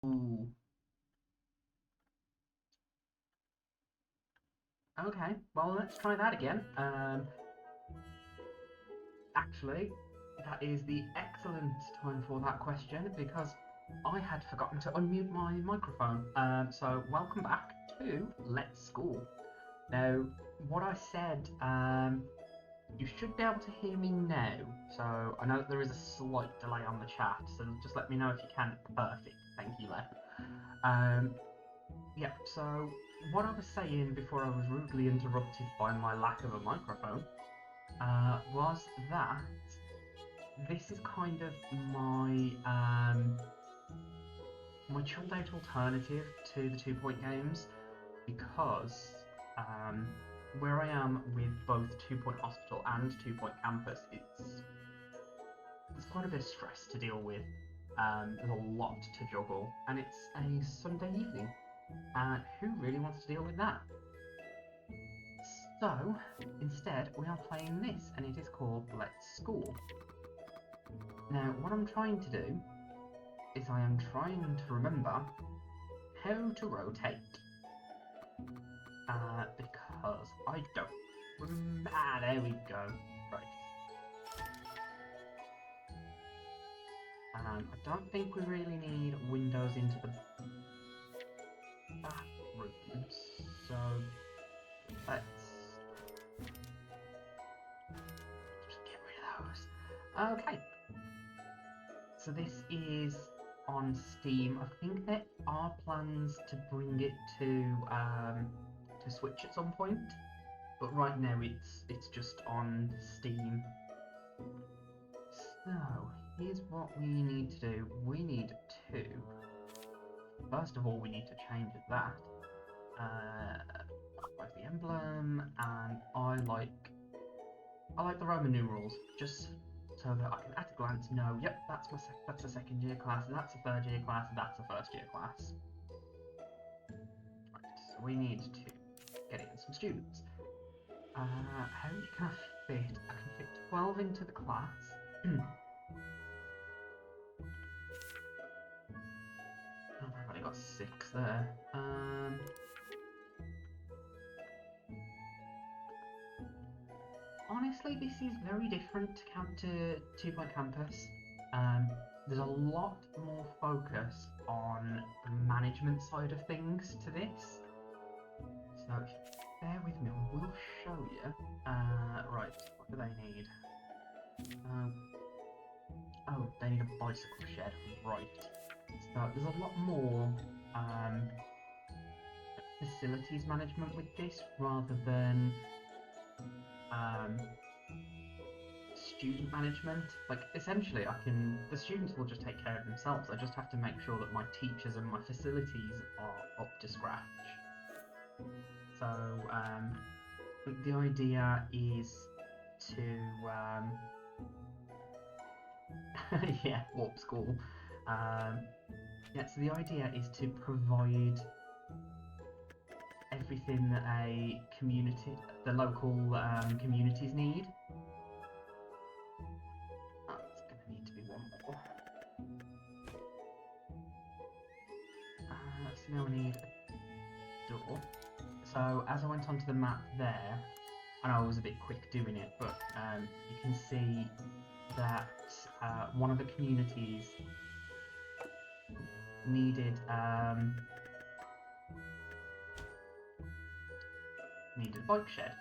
Ooh. Okay, well, let's try that again. Actually, that is the excellent time for that question because I had forgotten to unmute my microphone. So welcome back to Let's School. Now, what I said, you should be able to hear me now. So I know that there is a slight delay on the chat, so just let me know if you can. Perfect. Thank you, Le. Yeah, so what I was saying before I was rudely interrupted by my lack of a microphone was that this is kind of my chilled out alternative to the 2 Point games because where I am with both 2 Point Hospital and 2 Point Campus, there's quite a bit of stress to deal with. There's a lot to juggle, and it's a Sunday evening. Who really wants to deal with that? So, instead, we are playing this, and it is called Let's School. Now, what I'm trying to do is I am trying to remember how to rotate. Because I don't remember. There we go. Right. I don't think we really need windows into the bathrooms, so let's just get rid of those. Okay. So this is on Steam. I think there are plans to bring it to Switch at some point, but right now it's just on Steam. So here's what we need to do. We need to first of all we need to change that. Like the emblem, and I like the Roman numerals just so that I can at a glance know, yep, that's a second year class, that's a third year class, that's a first year class. Right, so we need to get in some students. How many can I fit? I can fit 12 into the class. I've only got 6 there. Honestly, this is very different to 2 Point Campus. There's a lot more focus on the management side of things to this. So, if you bear with me, I will show you. Right, what do they need? Oh, they need a bicycle shed. Right. So, there's a lot more facilities management with this rather than student management. Like, essentially, the students will just take care of themselves. I just have to make sure that my teachers and my facilities are up to scratch. So, the idea is to, yeah, warp school. Yeah, so the idea is to provide everything that the local communities need. Oh, it's going to need to be one more. So now we need a door. So as I went onto the map there, I know I was a bit quick doing it, but you can see that one of the communities needed a bike shed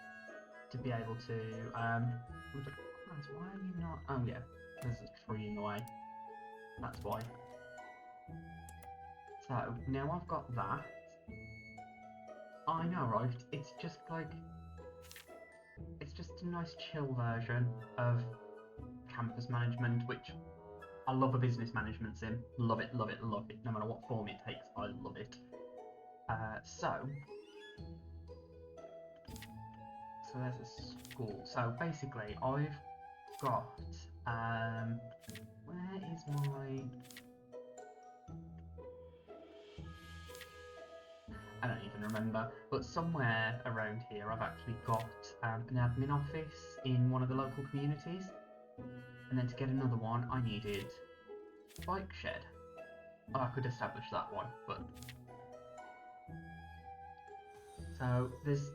to be able to. Why are you not? Oh yeah, there's a tree in the way. That's why. So now I've got that. I know, right? It's just like, it's just a nice chill version of campus management, which I love a business management sim. Love it, love it, love it. No matter what form it takes, I love it. So there's a school. So basically, I've got, where is my... I don't even remember, but somewhere around here I've actually got an admin office in one of the local communities. And then to get another one, I needed a bike shed. Oh, I could establish that one, but... So there's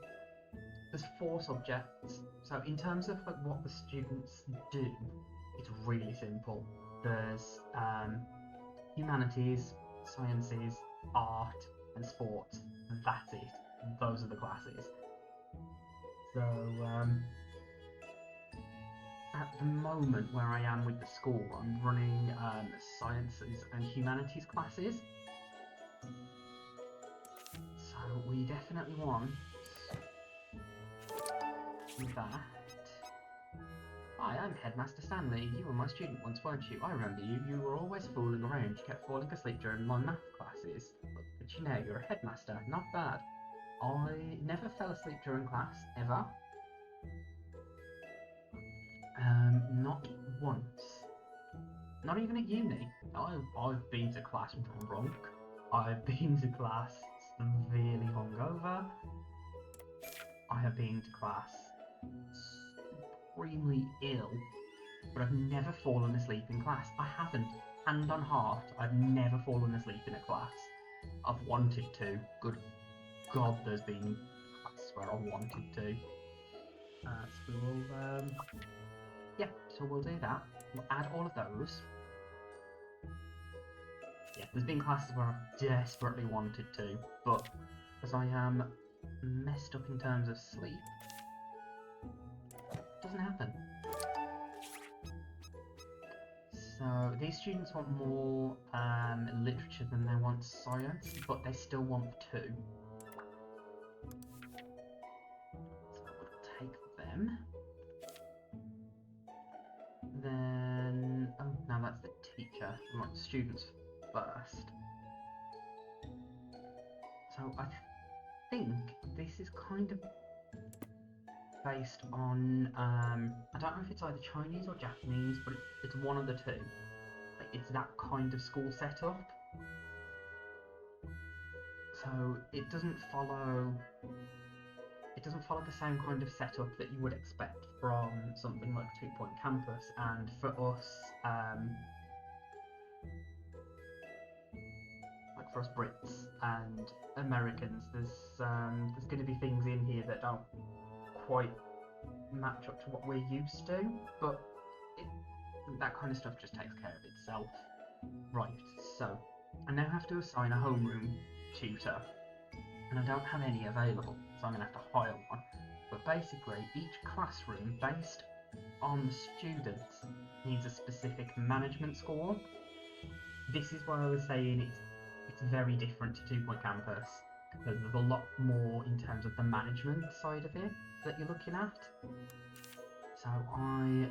4 subjects. So in terms of like what the students do, it's really simple. There's humanities, sciences, art, and sports. That's it. Those are the classes. So at the moment where I am with the school, I'm running sciences and humanities classes. So we definitely want that. Hi, I'm Headmaster Stanley. You were my student once, weren't you? I remember you. You were always fooling around. You kept falling asleep during my math classes. But you know, you're a headmaster. Not bad. I never fell asleep during class, ever. Not once. Not even at uni. I've been to class drunk. I've been to class severely hungover. I have been to class extremely ill, but I've never fallen asleep in class. I haven't. Hand on heart, I've never fallen asleep in a class. I've wanted to. Good God, there's been classes where I wanted to. So we will, yeah, so we'll do that. We'll add all of those. Yeah, there's been classes where I've desperately wanted to, but as I am messed up in terms of sleep, it doesn't happen. So these students want more literature than they want science, but they still want 2. So we'll take them. Then, oh, now that's the teacher. We want students first. So I think this is kind of based on, I don't know if it's either Chinese or Japanese, but it's one of the 2. Like, it's that kind of school setup. So it doesn't follow the same kind of setup that you would expect from something like 2 Point Campus, and for us, like for us Brits and Americans, there's going to be things in here that don't quite match up to what we're used to, but that kind of stuff just takes care of itself. Right, so I now have to assign a homeroom tutor, and I don't have any available, so I'm going to have to hire one. But basically, each classroom, based on the students, needs a specific management score. This is why I was saying it's very different to 2 Point Campus, because there's a lot more in terms of the management side of it that you're looking at. So I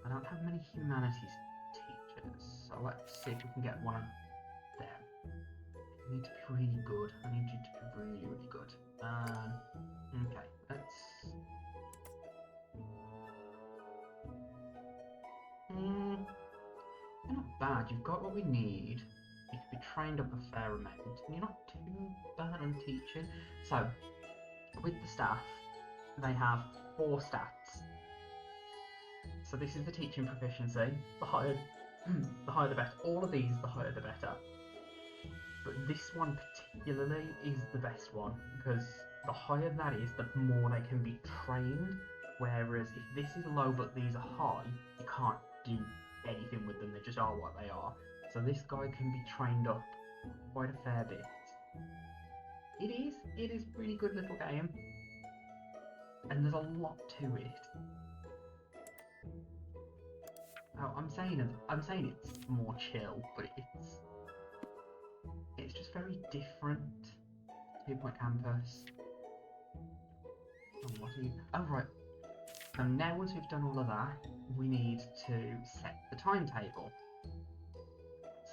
don't have many humanities teachers, so let's see if we can get one of them. You need to be really good. I need you to be really, really good. Okay, let's... You're not bad. You've got what we need. You can be trained up a fair amount, and you're not too bad on teaching. So, with the staff, they have 4 stats. So this is the teaching proficiency. The higher the better. All of these, the higher the better. But this one particularly is the best one, because the higher that is, the more they can be trained. Whereas if this is low but these are high, you can't do anything with them. They just are what they are. So this guy can be trained up quite a fair bit. It is a really good little game, and there's a lot to it. Oh, I'm saying it's more chill, but it's just very different. 2 Point Campus. And what are you? Oh, right. And now once we've done all of that, we need to set the timetable.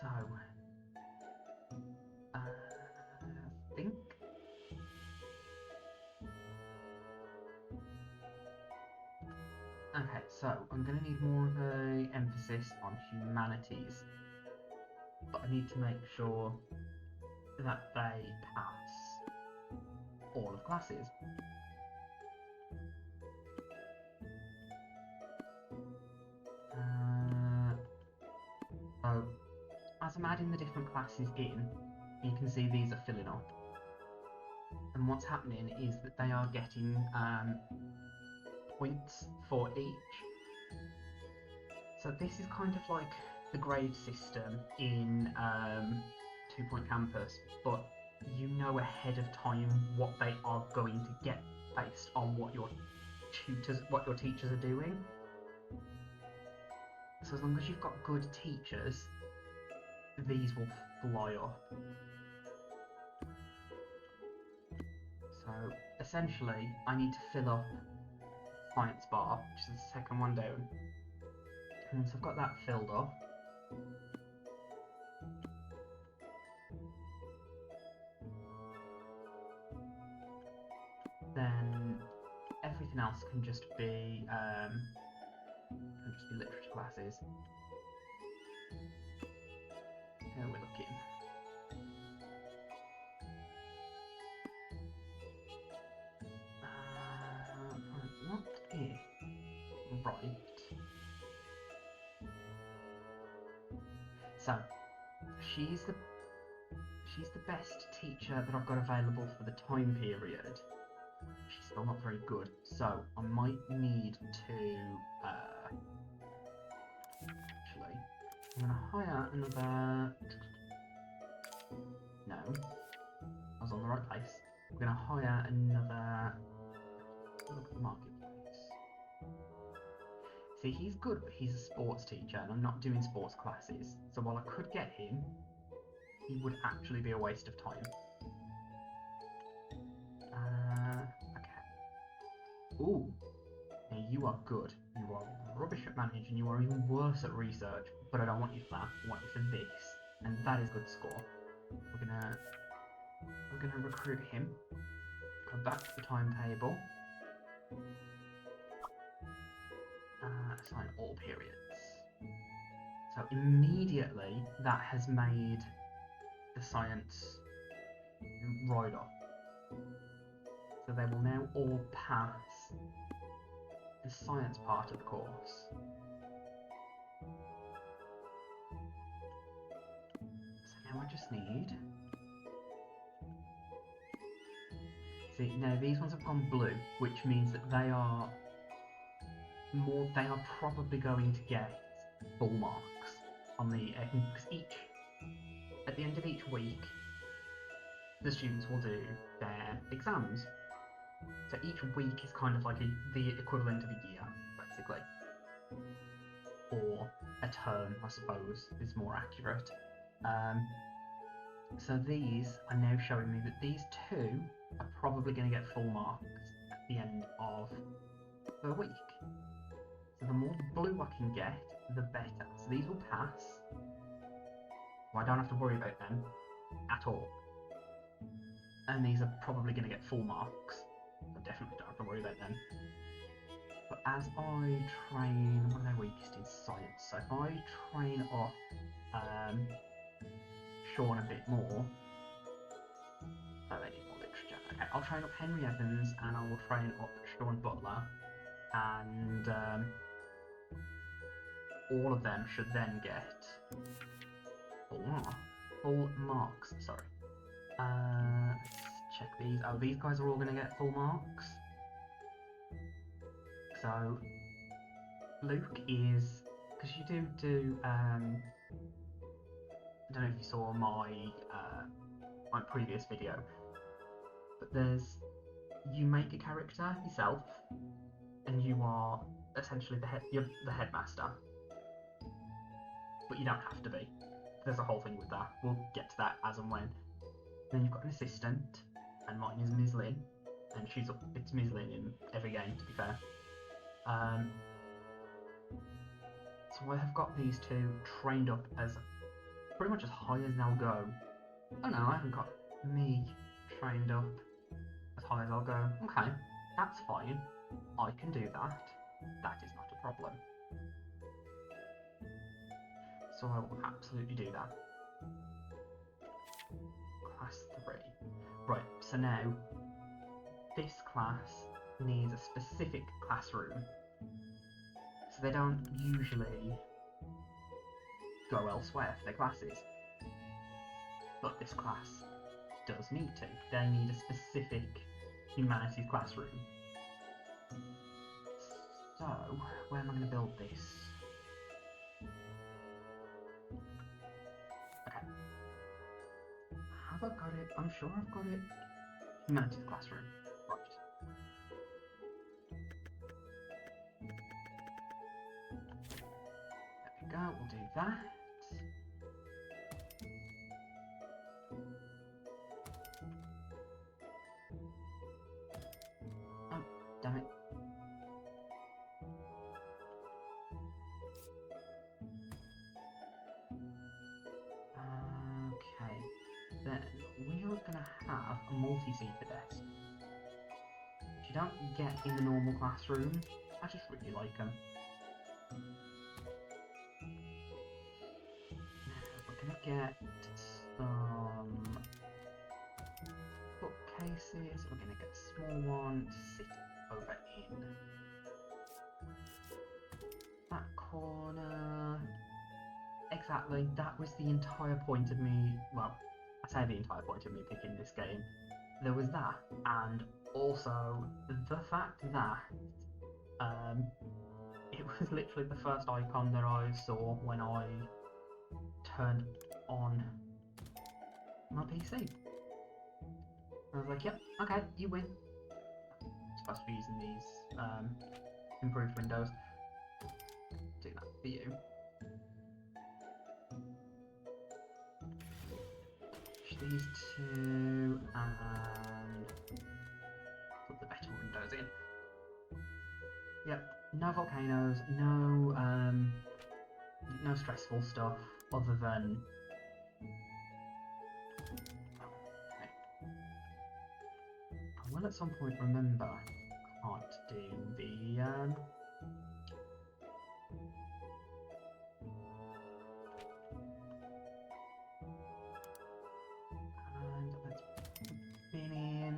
So, I think... Okay, so I'm going to need more of an emphasis on humanities. But I need to make sure that they pass all of classes. So, as I'm adding the different classes in, you can see these are filling up. And what's happening is that they are getting points for each. So this is kind of like the grade system in 2 Point Campus, but you know ahead of time what they are going to get based on what your teachers are doing. So as long as you've got good teachers, these will fly up. So essentially, I need to fill up science bar, which is the second one down. And once I've got that filled up, then everything else can just be literature classes. Here we're looking. What if... Right. So, she's the best teacher that I've got available for the time period. She's still not very good, so I might need to actually, I'm gonna hire another... No, I was on the right place. I'm gonna hire another... Look at the marketplace. See, he's good, but he's a sports teacher, and I'm not doing sports classes. So while I could get him, he would actually be a waste of time. Okay. Ooh. Now you are good. You are rubbish at manage, and you are even worse at research. But I don't want you for that. I want you for this, and that is good score. We're gonna recruit him. Go back to the timetable. Assign all periods. So immediately that has made the science right off. So they will now all pass the science part of the course. So now I just need... See, now these ones have gone blue, which means that they are probably going to get full marks on the... because at the end of each week, the students will do their exams. So each week is kind of like the equivalent of a year, basically. Or a term, I suppose, is more accurate. So these are now showing me that these two are probably going to get full marks at the end of the week. So the more blue I can get, the better. So these will pass. So I don't have to worry about them at all. And these are probably going to get full marks. I definitely don't have to worry about them. But as I train, what are they weakest in science? So if I train up Sean a bit more, oh, they need more literature. Okay, I'll train up Henry Evans and I will train up Sean Butler, and all of them should then get full marks. Sorry. Let's check these. Oh, these guys are all going to get full marks. So Luke is, because you do I don't know if you saw my my previous video, but you make a character yourself, and you are essentially you're the headmaster, but you don't have to be. There's a whole thing with that. We'll get to that as and when. Then you've got an assistant, which is it's mizzling in every game, to be fair. So I have got these two trained up as pretty much as high as they'll go. Oh no, I haven't got me trained up as high as I'll go. Okay, that's fine. I can do that. That is not a problem. So I will absolutely do that. Class 3. Right, so now this class needs a specific classroom. So they don't usually go elsewhere for their classes. But this class does need to. They need a specific humanities classroom. So, where am I going to build this? Okay. Have I got it? I'm sure I've got it. Humanities classroom. Right. There we go, we'll do that. Oh, damn it. Okay, then we are going to have a multi-seater desk. Which you don't get in the normal classroom. I just really like them. We're going to get some bookcases. We're going to get a small one to sit over in that corner. Exactly, that was the entire point of me, well, I say the entire point of me picking this game. There was that, and also the fact that it was literally the first icon that I saw when I turned on my PC. I was like, yep, okay, you win. I'm supposed to be using these improved windows. Do that for you. These two and put the better windows in. Yep, no volcanoes, no stressful stuff other than okay. I will at some point remember I can't do the and let's put the bin in.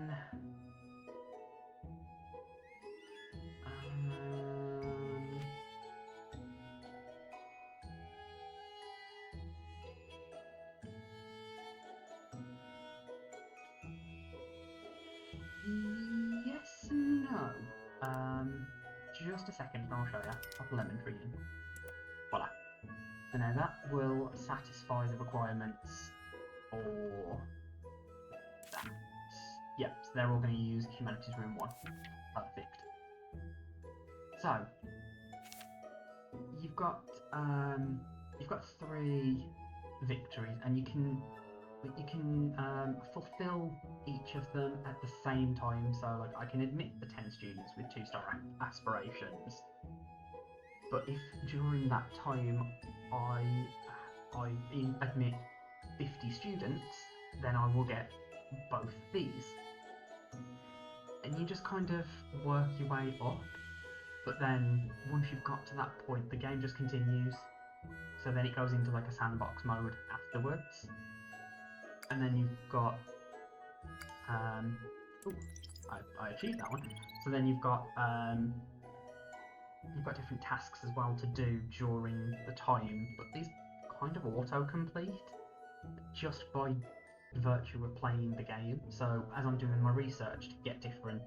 Yes and no. Just a second and I'll show you. Pop a lemon tree in. Voila. So now that will satisfy the requirements for that. Yep, so they're all going to use Humanities Room 1. Perfect. So you've got 3 victories, and you can fulfill each of them at the same time. So like I can admit the 10 students with 2-star aspirations, but if during that time I admit 50 students, then I will get both these. And you just kind of work your way up, but then once you've got to that point, the game just continues. So then it goes into like a sandbox mode afterwards. And then you've got I achieved that one. So then you've got different tasks as well to do during the time, but these kind of autocomplete just by virtue of playing the game. So as I'm doing my research to get different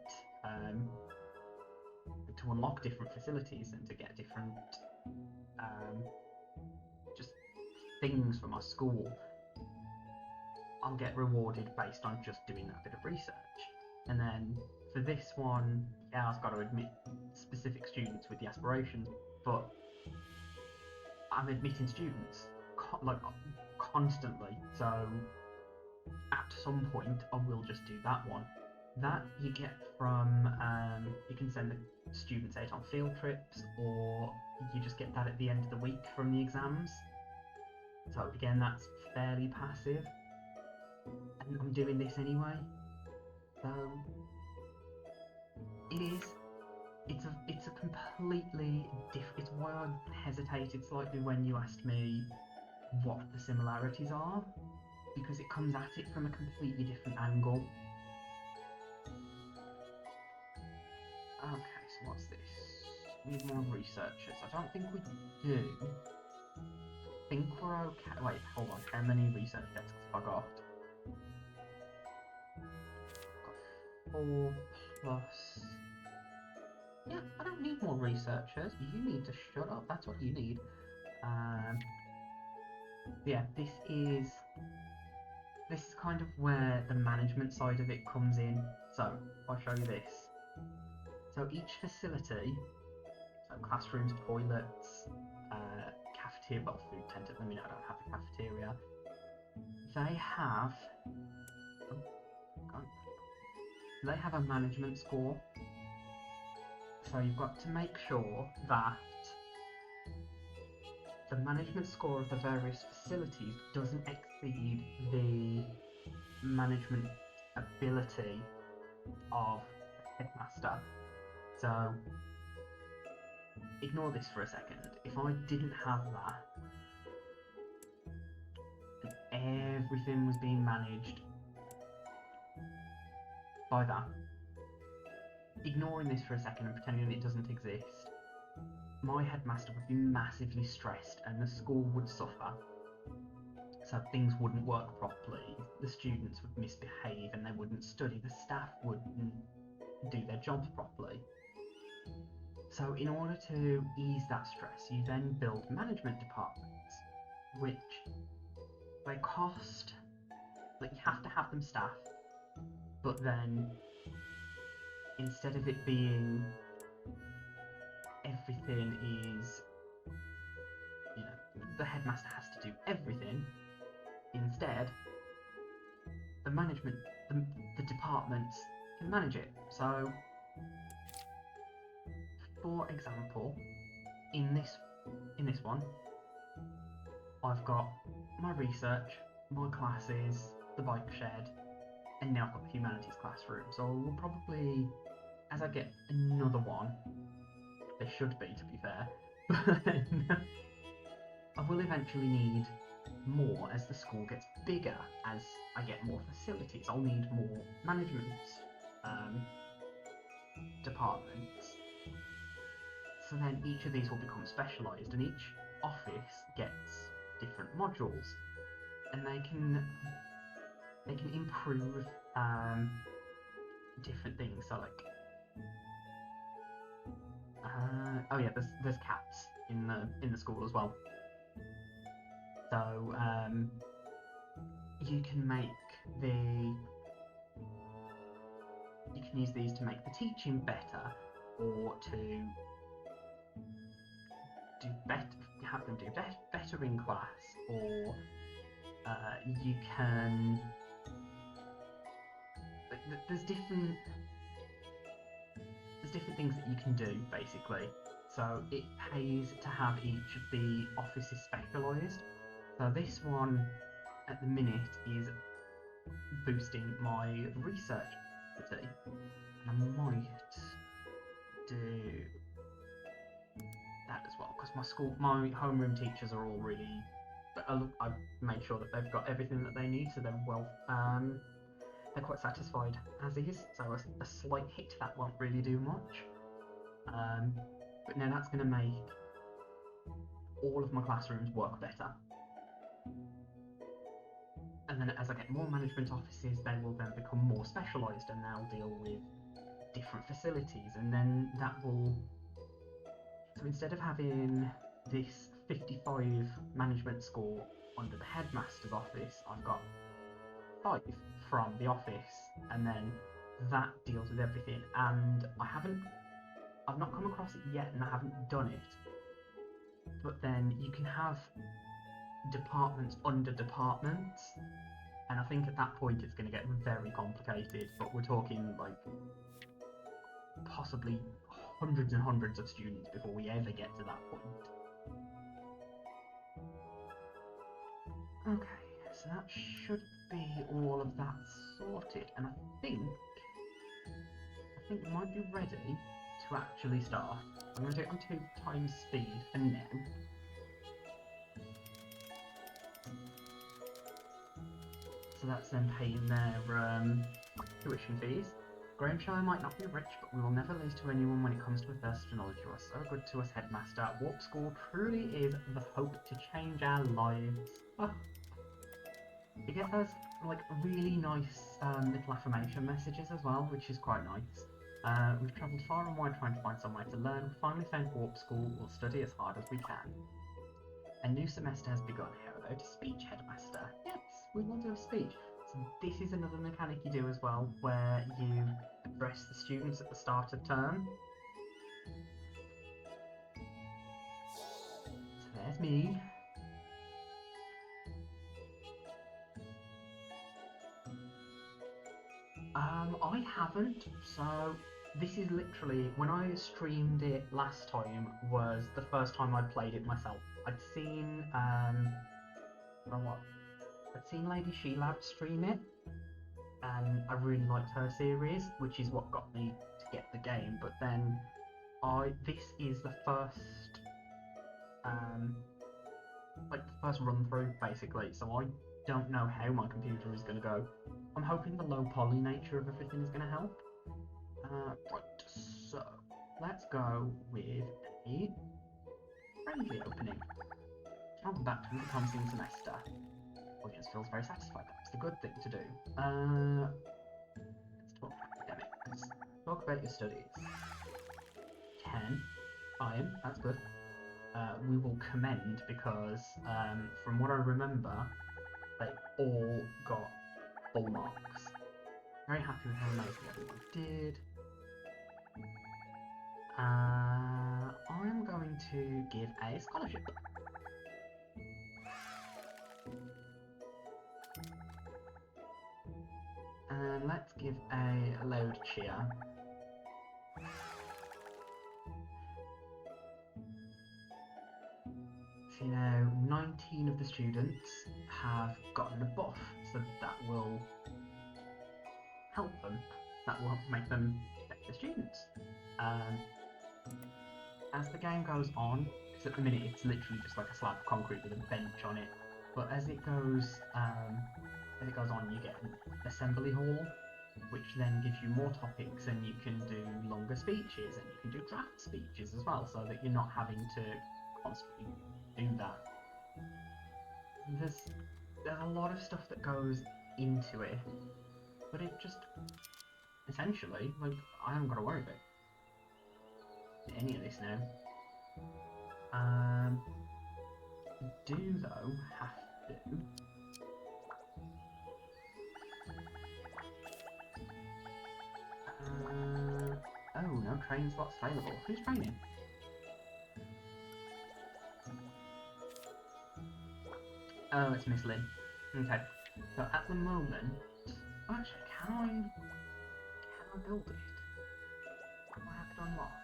to unlock different facilities and to get different just things for my school, I'll get rewarded based on just doing that bit of research. And then for this one, yeah, I've got to admit specific students with the aspirations, but I'm admitting students constantly, so at some point I will just do that one. That you get from, you can send the students out on field trips, or you just get that at the end of the week from the exams. So again, that's fairly passive. And I'm doing this anyway. So it is. It's a completely different. It's why I hesitated slightly when you asked me what the similarities are, because it comes at it from a completely different angle. Okay, so what's this? We need more researchers. I don't think we do. I think we're okay. Wait, hold on. How many research desks have I got? Got 4 plus. Yeah, I don't need more researchers. You need to shut up. That's what you need. Yeah, this is kind of where the management side of it comes in. So I'll show you this. So each facility, so classrooms, toilets, cafeteria, well, food tent at the minute, I don't have a cafeteria. They have a management score. So you've got to make sure that the management score of the various facilities doesn't exceed the management ability of the headmaster. So ignore this for a second. If I didn't have that, and everything was being managed by that, ignoring this for a second and pretending it doesn't exist, my headmaster would be massively stressed and the school would suffer. So things wouldn't work properly, the students would misbehave and they wouldn't study, the staff wouldn't do their jobs properly. So in order to ease that stress, you then build management departments, which they cost, like you have to have them staffed, but then instead of it being everything is, you know, the headmaster has to do everything, instead the management, the departments can manage it. So for example, in this one, I've got my research, my classes, the bike shed, and now I've got the humanities classroom. So we'll probably, as I get another one, there should be, to be fair, but I will eventually need more as the school gets bigger, as I get more facilities. I'll need more management departments. So then each of these will become specialised, and each office gets different modules, and they can improve different things. So like, oh yeah, there's cats in the school as well. So you can use these to make the teaching better, or to have them do better in class, or you can. There's different things that you can do basically. So it pays to have each of the offices specialised. So this one at the minute is boosting my research ability, and I might do that as well, because my homeroom teachers are all really. I've made sure that they've got everything that they need, so they're quite satisfied as is. So a slight hit that won't really do much. But now that's going to make all of my classrooms work better. And then as I get more management offices, they will then become more specialised, and they'll deal with different facilities, and then that will. So instead of having this 55 management score under the headmaster's office, I've got 5 from the office, and then that deals with everything. And I've not come across it yet, and I haven't done it. But then you can have departments under departments. And I think at that point it's going to get very complicated, but we're talking like possibly hundreds and hundreds of students before we ever get to that point. Okay, so that should be all of that sorted, and I think we might be ready to actually start. I'm going to do it on 2 times speed for now. So that's them paying their tuition fees. Graneshire might not be rich, but we will never lose to anyone when it comes to a thirst for knowledge. You are so good to us, Headmaster. Warp School truly is the hope to change our lives. Oh. You get those like really nice little affirmation messages as well, which is quite nice. We've travelled far and wide trying to find somewhere to learn. We finally found Warp School. We'll study as hard as we can. A new semester has begun. Hello to speech, Headmaster. Yes, we will do a speech. So this is another mechanic you do as well, where you address the students at the start of term. So there's me. I haven't, so this is literally, when I streamed it last time, was the first time I'd played it myself. I'd seen, I'd seen Lady Shelab stream it, and I really liked her series, which is what got me to get the game, but then this is the first, like the first run through, basically, so I don't know how my computer is going to go. I'm hoping the low poly nature of everything is going to help. Right, so let's go with a friendly opening. Welcome back to the promising semester. Audience feels very satisfied. That's the good thing to do. Let's talk academics. Talk about your studies. 10. Fine, that's good. We will commend because, from what I remember, they all got full marks. Very happy with how amazing everyone did. I'm going to give a scholarship. And let's give a loud cheer. So now 19 of the students have gotten a buff, so that will help them. That will make them better students. As the game goes on, because at the minute it's literally just like a slab of concrete with a bench on it, but as it goes on, you get an assembly hall, which then gives you more topics, and you can do longer speeches, and you can do draft speeches as well, so that you're not having to constantly do that. There's a lot of stuff that goes into it, but it just essentially, like, I haven't got to worry about any of this now. I do though have to oh, no train slots available. Who's training? Oh, it's Miss Lynn. Okay. So at the moment, actually, can I build it? Do I have it unlocked?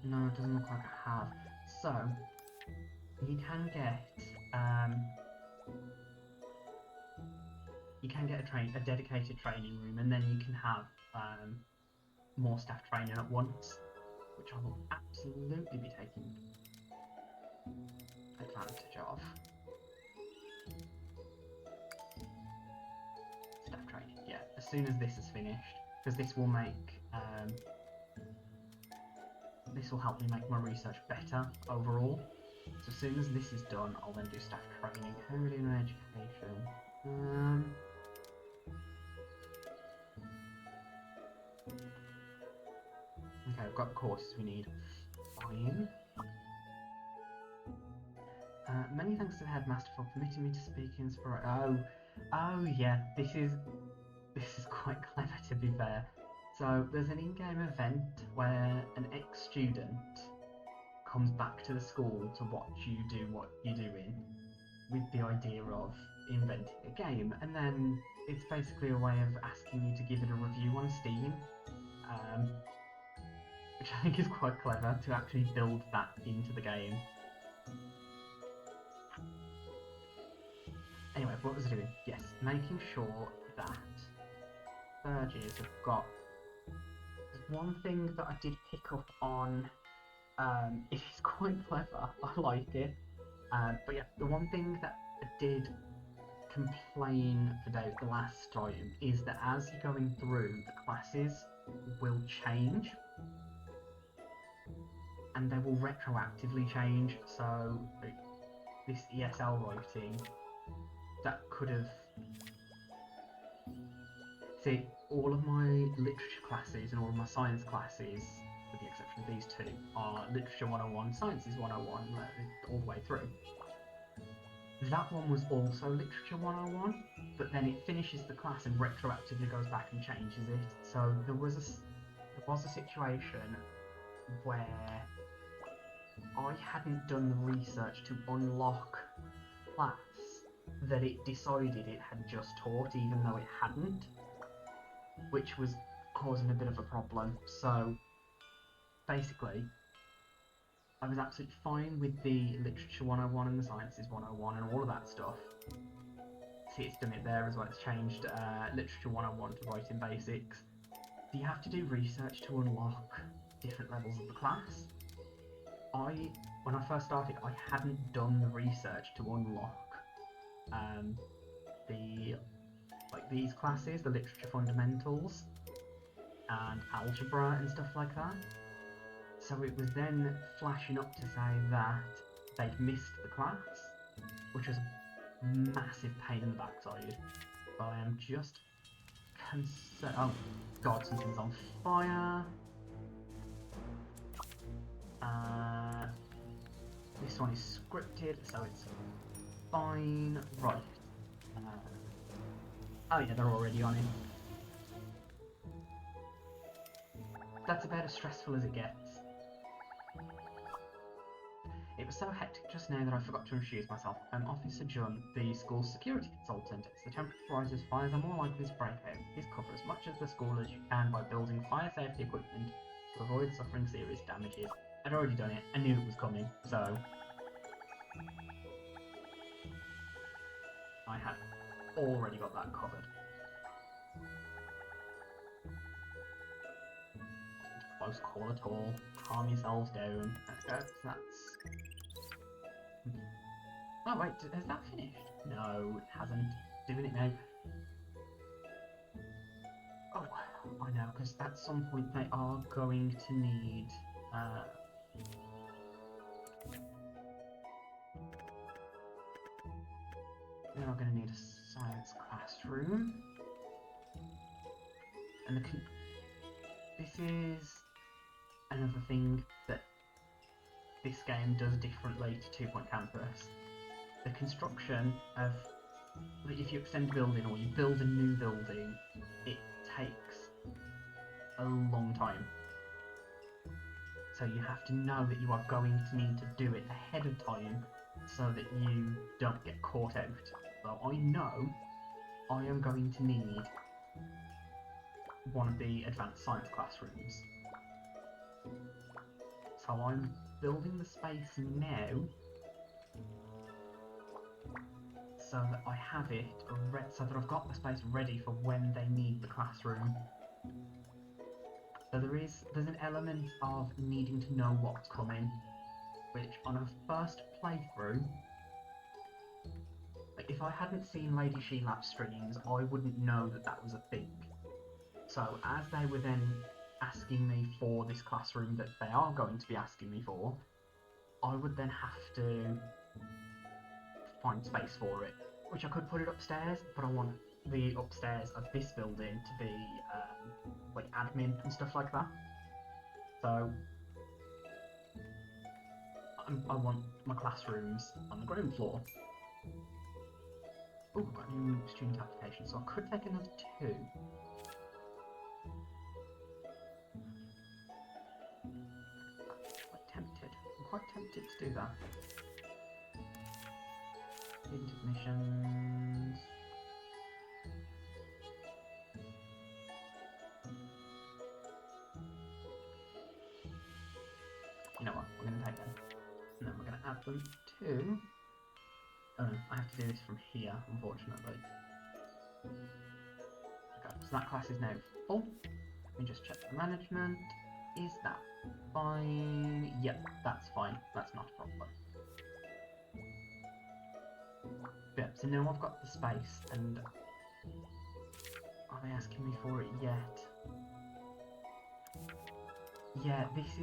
No, it doesn't look like I have. So you can get a dedicated training room, and then you can have more staff training at once, which I will absolutely be taking advantage of. Staff training, yeah, as soon as this is finished, because this will make this will help me make my research better overall. So as soon as this is done, I'll then do staff training. How are we doing in education? Okay, I've got the courses we need. Fine. Many thanks to the headmaster for permitting me to speak in Inspiration. Oh yeah, this is quite clever, to be fair. So there's an in-game event where an ex-student comes back to the school to watch you do what you're doing with the idea of inventing a game, and then it's basically a way of asking you to give it a review on Steam, which I think is quite clever to actually build that into the game. Anyway, what was I doing? Yes, making sure that Burgess have got one thing that I did pick up on. It is quite clever. I like it. But yeah, the one thing that I did complain about the last time is that as you're going through, the classes will change. And they will retroactively change. So this ESL writing, that could have... See, all of my literature classes and all of my science classes, with the exception of these two, are Literature 101, Sciences 101, all the way through. That one was also Literature 101, but then it finishes the class and retroactively goes back and changes it. So there was a situation where I hadn't done the research to unlock class that it decided it had just taught, even though it hadn't, which was causing a bit of a problem. So basically, I was absolutely fine with the Literature 101 and the Sciences 101 and all of that stuff. See, it's done it there as well. It's changed Literature 101 to Writing Basics. Do you have to do research to unlock different levels of the class? When I first started, I hadn't done the research to unlock these classes, the Literature Fundamentals and Algebra and stuff like that. So it was then flashing up to say that they'd missed the class, which was a massive pain in the backside. But I am just concerned. Oh god, something's on fire. This one is scripted, so it's fine. Right. Oh yeah, they're already on it. That's about as stressful as it gets. It was so hectic just now that I forgot to introduce myself. I'm Officer Jun, the school's security consultant. As the temperature rises, fires are more likely to break out. Please cover as much of the school as you can by building fire safety equipment to avoid suffering serious damages. I'd already done it. I knew it was coming, so I had already got that covered. Wasn't a close call at all. Calm yourselves down. That's... Oh wait, has that finished? No, it hasn't. Doing it now. Oh, I know, because at some point they are going to need... They are going to need a science classroom. And this is another thing that this game does differently to 2 Point Campus. The construction of, if you extend a building or you build a new building, it takes a long time. So you have to know that you are going to need to do it ahead of time so that you don't get caught out. So I know I am going to need one of the advanced science classrooms. So I'm building the space now so that I have it so that I've got the space ready for when they need the classroom. So there's an element of needing to know what's coming, which on a first playthrough, like if I hadn't seen Lady Shelap's streams, I wouldn't know that that was a thing. So as they were then asking me for this classroom that they are going to be asking me for, I would then have to find space for it, which I could put it upstairs, but I want the upstairs of this building to be like admin and stuff like that. So I want my classrooms on the ground floor. Oh, I've got a new student application, so I could take another 2. I'm quite it to do that? Student admissions. You know what? We're going to take them. And then we're going to add them to... Oh no, I have to do this from here, unfortunately. Okay, so that class is now full. Let me just check the management. Is that fine? Yep, that's fine. That's not a problem. Yep, so now I've got the space, and are they asking me for it yet? Yeah, this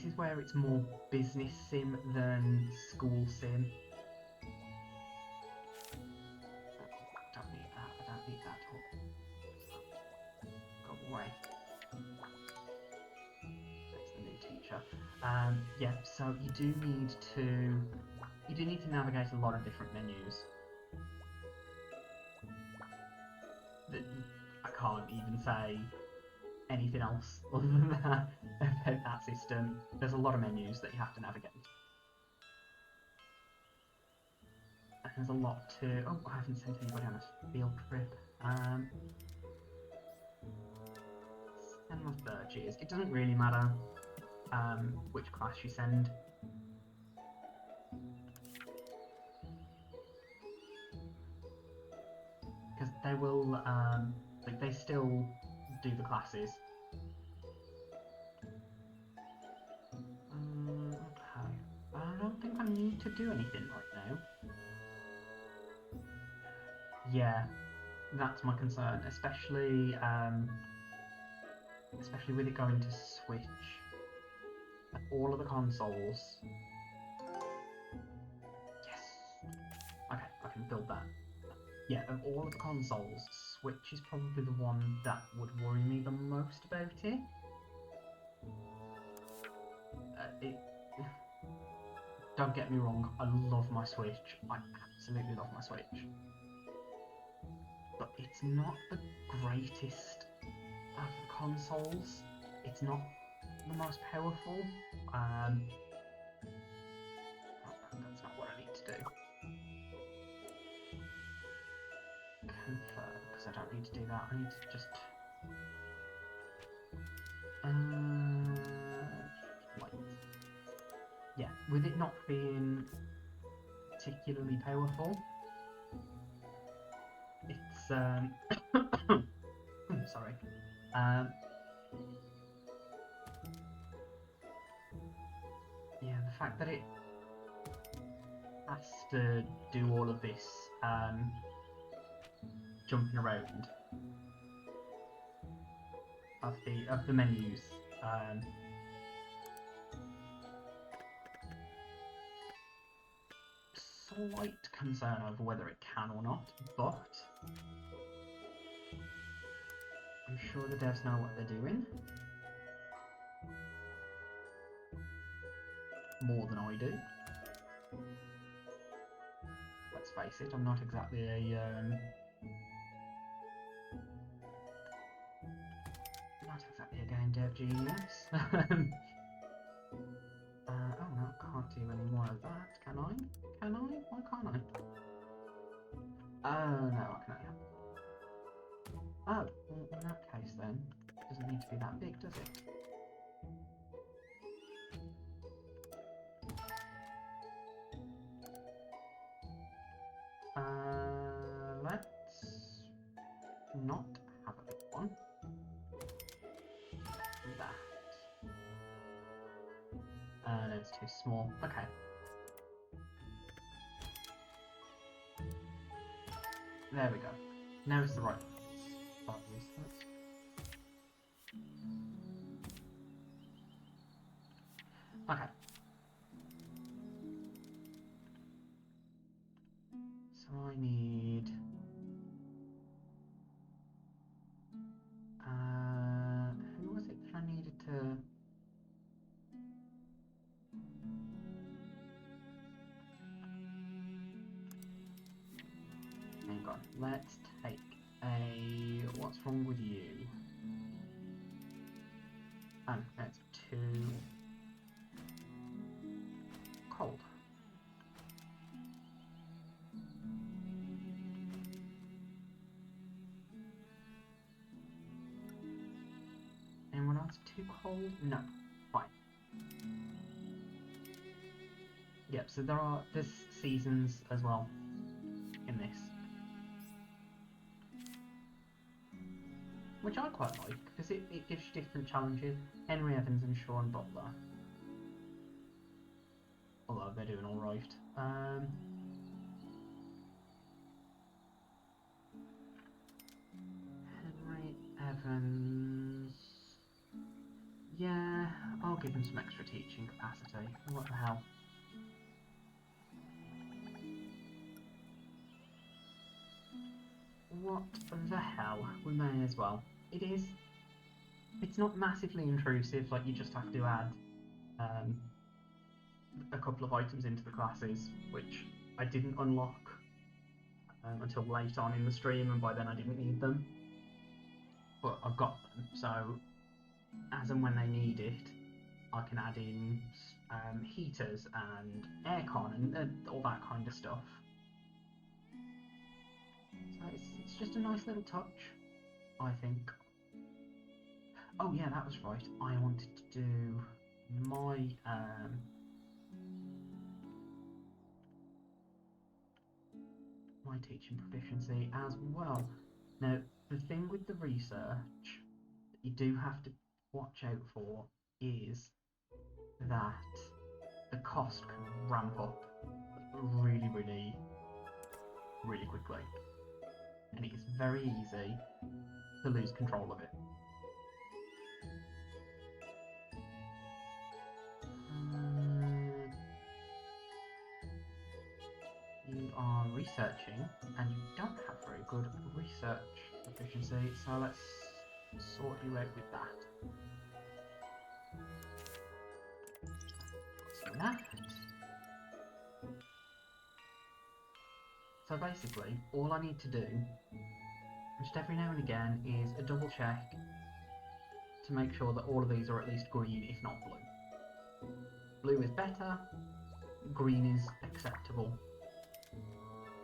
is where it's more business sim than school sim. I don't need that. I don't need that at all. Go away. That's the new teacher. Yeah, so you do need to navigate a lot of different menus. I can't even say anything else other than that about that system. There's a lot of menus that you have to navigate. And there's a lot to... Oh, I haven't sent anybody on a field trip. Send with Birches. It doesn't really matter which class you send. Because they will, like, they still do the classes. Okay. I don't think I need to do anything right now. Yeah, that's my concern, especially with it going to Switch. Like, all of the consoles. Yes. Okay, I can build that. Yeah, of all of the consoles, Switch is probably the one that would worry me the most about it. Don't get me wrong, I love my Switch. I absolutely love my Switch. But it's not the greatest of the consoles. It's not the most powerful. That's not what I need to do. Confirm, because I don't need to do that. I need to just... wait. Yeah, with it not being particularly powerful, it's sorry. Yeah, the fact that it has to do all of this jumping around of the menus. Slight concern over whether it can or not, but I'm sure the devs know what they're doing. More than I do. Let's face it, I'm not exactly a game dev genius. Oh no, can't do any more of that, can I? Can I? Why can't I? Oh no, I can only have... Oh, well, in that case then, it doesn't need to be that big, does it? Let's not have a big one. That. No, it's too small. Okay. There we go. Now it's the right size. Okay. So I need... who was it that I needed to... Hang on, let's take a... What's wrong with you? Oh, that's 2. too cold? No. Fine. Yep, so there's seasons as well in this. Which I quite like, because it gives you different challenges. Henry Evans and Sean Butler. Although they're doing alright. Henry Evans... Yeah, I'll give him some extra teaching capacity. What the hell? What the hell? We may as well. It's not massively intrusive, like you just have to add a couple of items into the classes, which I didn't unlock until late on in the stream, and by then I didn't need them. But I've got them, so as and when they need it, I can add in heaters and aircon and all that kind of stuff. So it's just a nice little touch, I think. Oh yeah, that was right. I wanted to do my my teaching proficiency as well. Now, the thing with the research that you do have to watch out for is that the cost can ramp up really, really, really quickly. And it is very easy to lose control of it. You are researching, and you don't have very good research efficiency, so let's sort you out with that. So that. So basically, all I need to do, just every now and again, is a double check to make sure that all of these are at least green, if not blue. Blue is better, green is acceptable.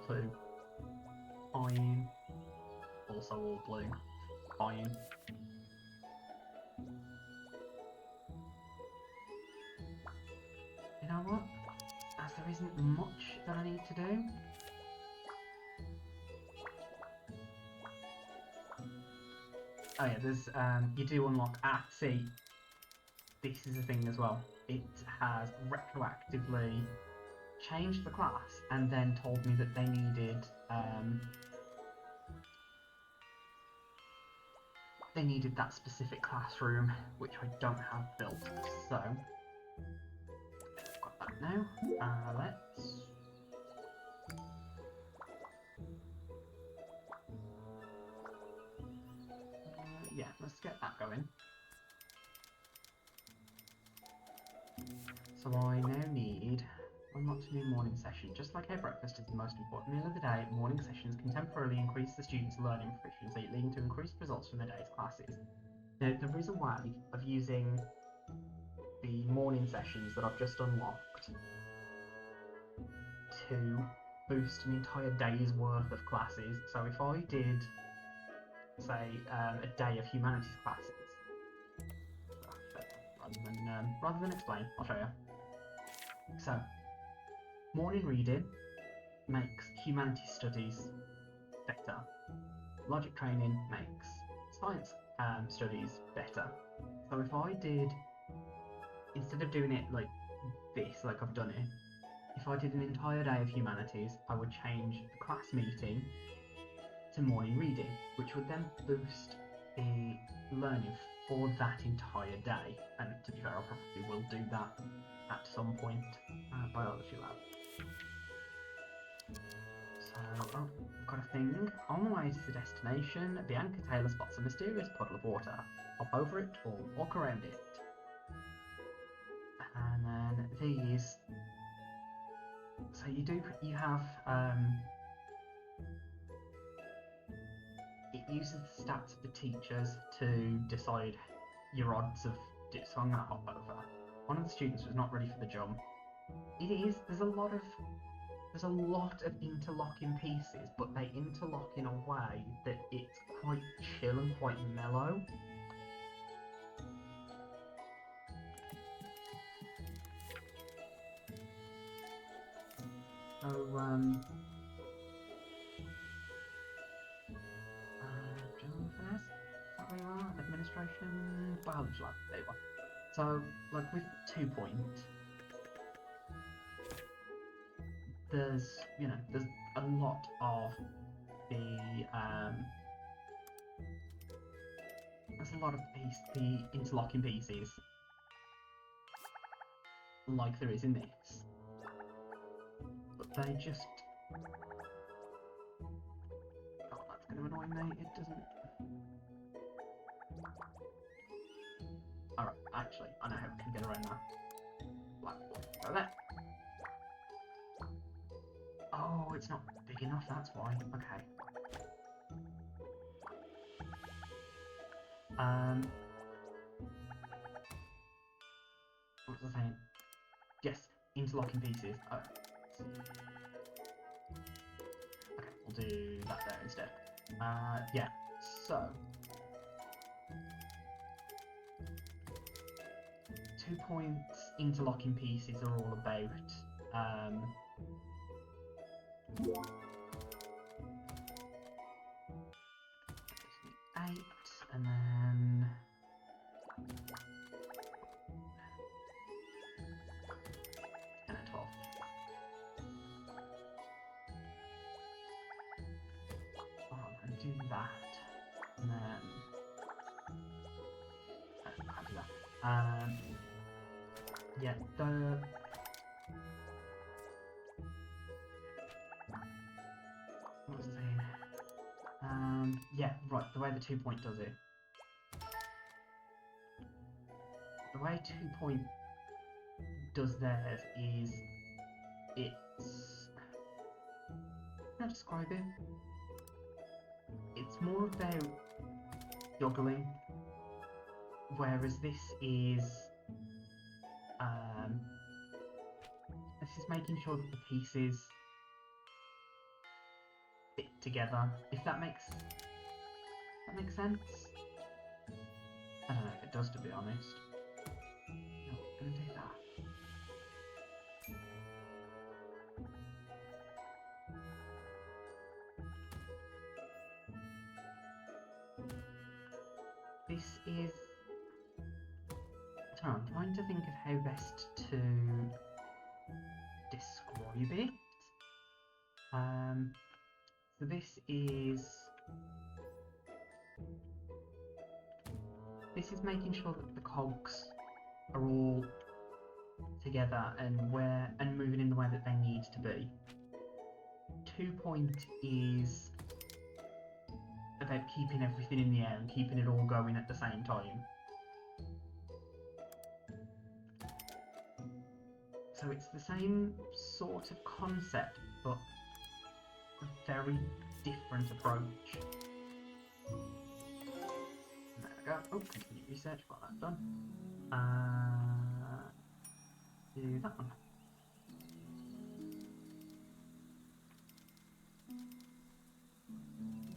So, fine. Also all blue. Fine. You know what? As there isn't much that I need to do, oh yeah, there's, you do unlock, see, this is a thing as well. It has retroactively changed the class and then told me that they needed that specific classroom, which I don't have built. So I've got that now. Let's yeah, let's get that going. So I now need unlock a new morning session. Just like our breakfast is the most important meal of the day, morning sessions can temporarily increase the students' learning proficiency, leading to increased results from the day's classes. Now, the reason why of using the morning sessions that I've just unlocked to boost an entire day's worth of classes, so if I did, say, a day of humanities classes, rather than explain, I'll show you. So, morning reading makes humanities studies better. Logic training makes science studies better. So if I did, instead of doing it like this, like I've done it, if I did an entire day of humanities, I would change the class meeting to morning reading, which would then boost the learning for that entire day. And to be fair, I probably will do that at some point. Biology lab. So, oh, I've got a thing. On the way to the destination, Bianca Taylor spots a mysterious puddle of water. Hop over it or walk around it. And then these. So you have, it uses the stats of the teachers to decide your odds of, so I'm going to hop over. One of the students was not ready for the jump. There's a lot of interlocking pieces, but they interlock in a way that it's quite chill and quite mellow. So, general affairs? Is that where you are? Administration? Biology lab, there you are. So, like with 2 Point, there's, you know, there's a lot of the interlocking pieces, like there is in this, but they just, oh, that's going to annoy me, it doesn't, alright, actually, I know how we can get around that. Black one, go there. Oh, it's not big enough, that's why, okay. What was I saying? Yes, interlocking pieces. Oh. Okay, we'll do that there instead. Yeah, so 2 Points interlocking pieces are all about 8, and then 10 and 12. Oh, I'm going to do that, and then I can't do that. Yeah, the what was I saying? Yeah, right. The way the 2 Point does it. The way 2 Point does theirs is it's, how to describe it? It's more about juggling, whereas this is making sure that the pieces fit together. If that makes sense. I don't know if it does, to be honest. No, I'm gonna do that. This is, I don't know, I'm trying to think of how best to describe it. So this is making sure that the cogs are all together and moving in the way that they need to be. 2 Point is about keeping everything in the air and keeping it all going at the same time. So it's the same sort of concept, but a very different approach. There we go. Oh, continue research, got that done. Do that one.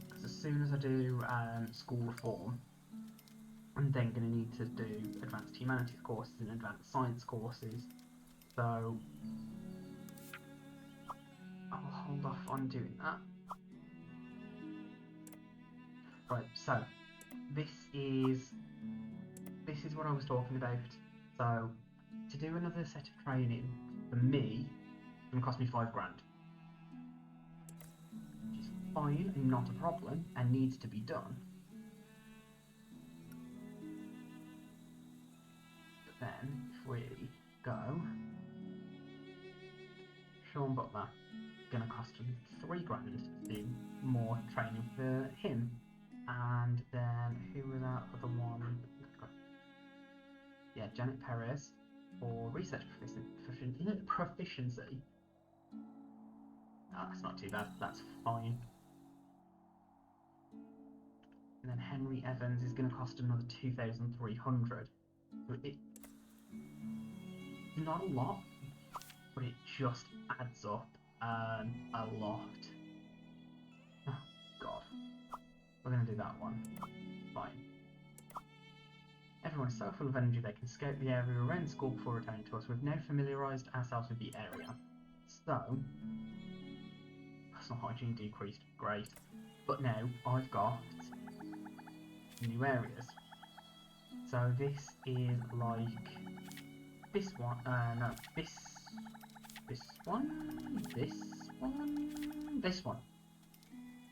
Because as soon as I do school reform, I'm then going to need to do advanced humanities courses and advanced science courses. So I'll hold off on doing that. Right, so this is what I was talking about. So to do another set of training for me, it's going to cost me £5 grand, which is fine and not a problem and needs to be done. But then if we go, Sean Butler, going to cost him £3 grand to do more training for him. And then who was that other one? Yeah, Janet Perez for research proficiency. Oh, that's not too bad, that's fine. And then Henry Evans is going to cost another 2,300. It's not a lot, but it just adds up a lot. Oh, God. We're going to do that one. Fine. Everyone is so full of energy they can scope the area around school before returning to us. We've now familiarised ourselves with the area. So, personal hygiene decreased, great. But now I've got new areas. So this is like this one, no, this one, this one.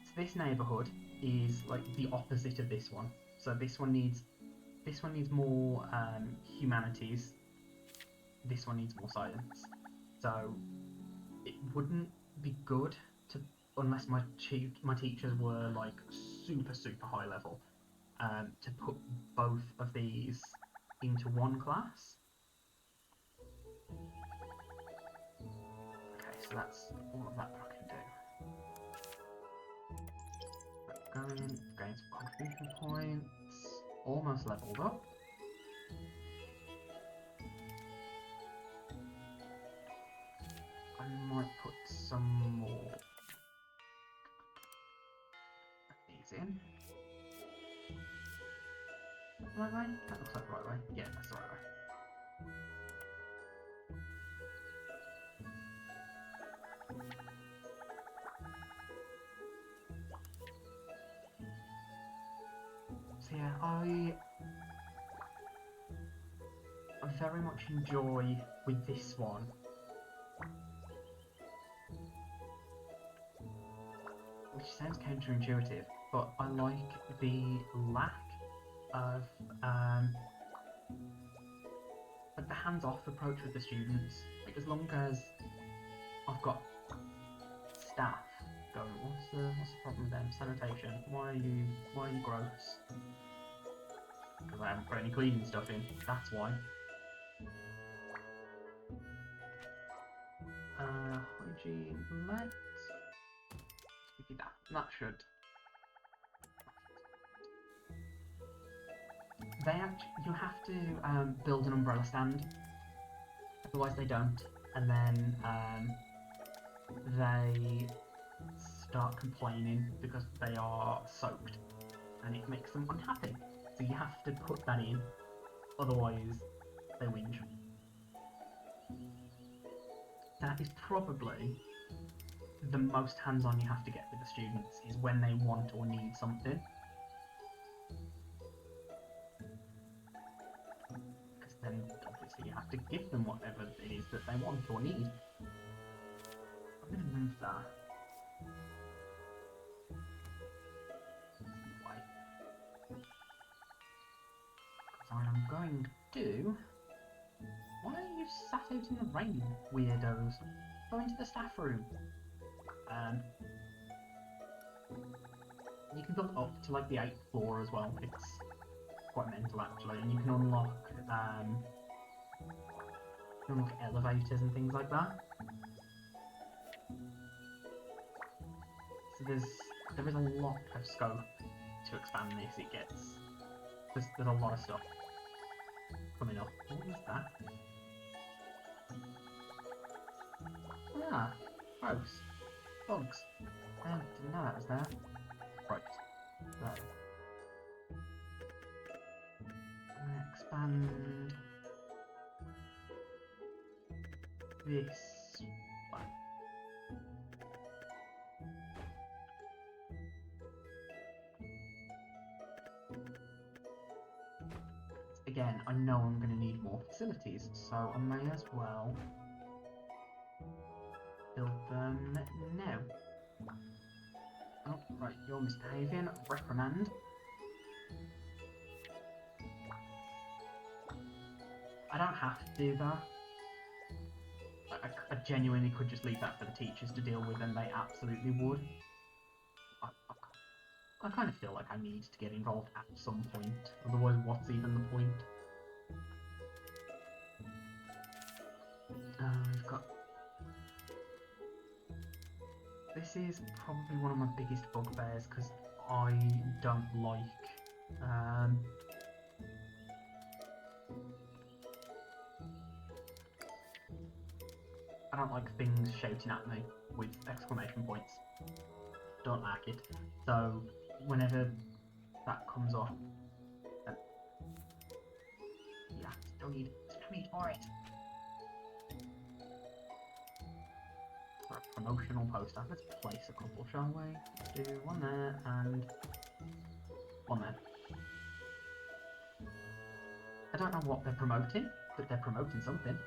So this neighbourhood is like the opposite of this one. So this one needs more humanities. This one needs more science. So it wouldn't be good to, unless my teachers were like super high level, to put both of these into one class. Okay, so that's all of that I can do. Gain some contribution points. Almost leveled up. I might put some more of these in. Right way? That looks like the right way. Yeah, that's the right way. So yeah, I very much enjoy with this one which sounds counterintuitive, but I like the lack of like the hands-off approach with the students. Like as long as I've got staff going, what's the problem with them? Sanitation. Why are you gross? Because I haven't put any cleaning stuff in. That's why. Hygiene. Let's do that. That should. You have to build an umbrella stand, otherwise they don't, and then they start complaining because they are soaked, and it makes them unhappy. So you have to put that in, otherwise they whinge. That is probably the most hands-on you have to get with the students, is when they want or need something. Because then obviously you have to give them whatever it is that they want or need. I'm going to move that. Because I am going to... Why are you sat out in the rain, weirdos? Go into the staff room. You can build up to like the 8th floor as well. It's quite mental actually, and you can unlock elevators and things like that. So there is a lot of scope to expand this. There's a lot of stuff coming up. What was that? Ah, gross. Bugs. I didn't know that was there. Right. So. I'm gonna expand this one. Again, I know I'm going to need more facilities, so I may as well build them now. Oh, right, you're misbehaving. Reprimand. I don't have to do that. I genuinely could just leave that for the teachers to deal with, and they absolutely would. I kind of feel like I need to get involved at some point, otherwise what's even the point? We've got... This is probably one of my biggest bugbears, because I don't like... I don't like things shouting at me with exclamation points. Don't like it. So, whenever that comes up, yeah, still need for it. for a promotional poster. Let's place a couple, shall we? Let's do one there and one there. I don't know what they're promoting, but they're promoting something.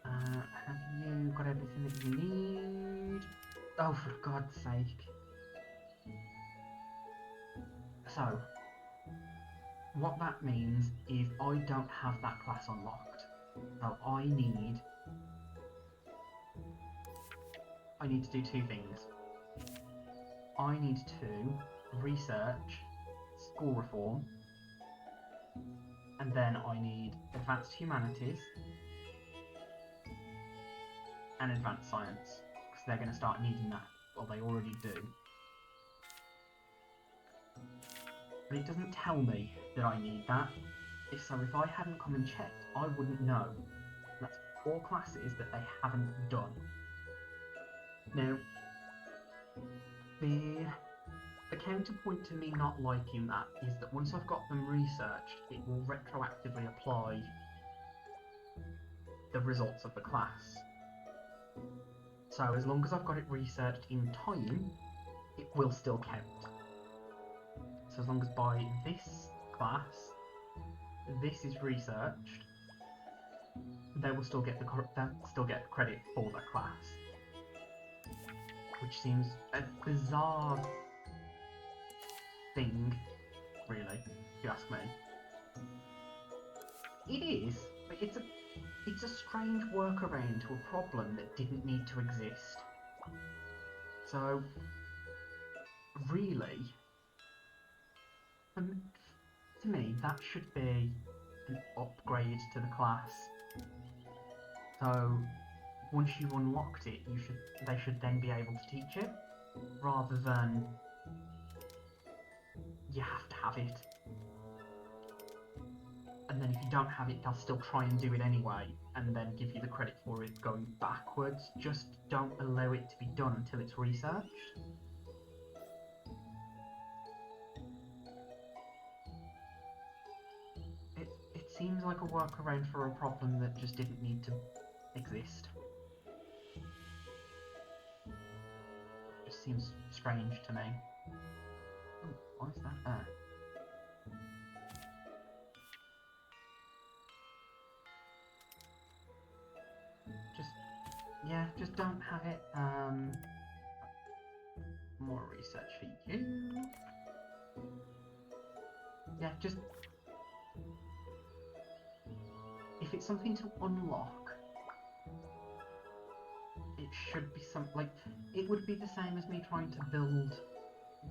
Have you got everything that you need? Oh, for God's sake. So, what that means is I don't have that class unlocked. So I need to do two things. I need to research school reform, and then I need advanced humanities and advanced science, because they're going to start needing that. Well, they already do. But it doesn't tell me that I need that. So if I hadn't come and checked, I wouldn't know. That's 4 classes that they haven't done. Now, the counterpoint to me not liking that is that once I've got them researched, it will retroactively apply the results of the class. So as long as I've got it researched in time, it will still count. So as long as by this class, this is researched, they will still get credit for that class. Which seems a bizarre thing, really, if you ask me. It is, but it's a strange workaround to a problem that didn't need to exist. So, really, to me, that should be an upgrade to the class. So, once you've unlocked it, they should then be able to teach it, rather than you have to have it. And then if you don't have it, they'll still try and do it anyway, and then give you the credit for it going backwards. Just don't allow it to be done until it's researched. It seems like a workaround for a problem that just didn't need to exist. Just seems strange to me. Oh, why is that there? Just don't have it. More research for you. Yeah, just if it's something to unlock, it should be it would be the same as me trying to build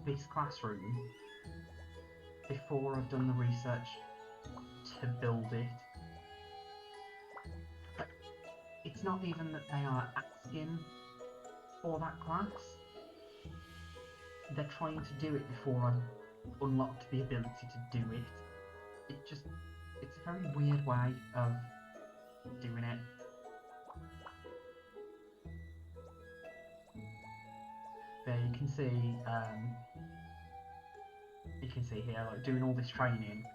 this classroom before I've done the research to build it. But it's not even that they are asking for that class. They're trying to do it before I've unlocked the ability to do it. It's a very weird way of doing it. There you can see here, like, doing all this training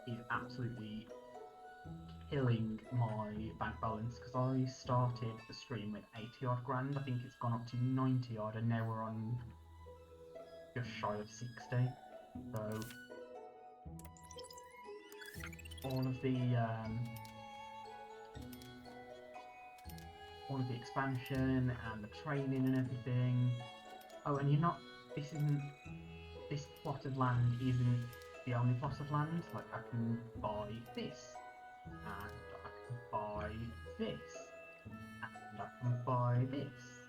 is absolutely killing my bank balance, because I started the stream with 80 odd grand. I think it's gone up to 90 odd, and now we're on just shy of 60. So all of the expansion and the training and everything. Oh, and this plot of land isn't the only plot of land. Like, I can buy this, and I can buy this, and I can buy this,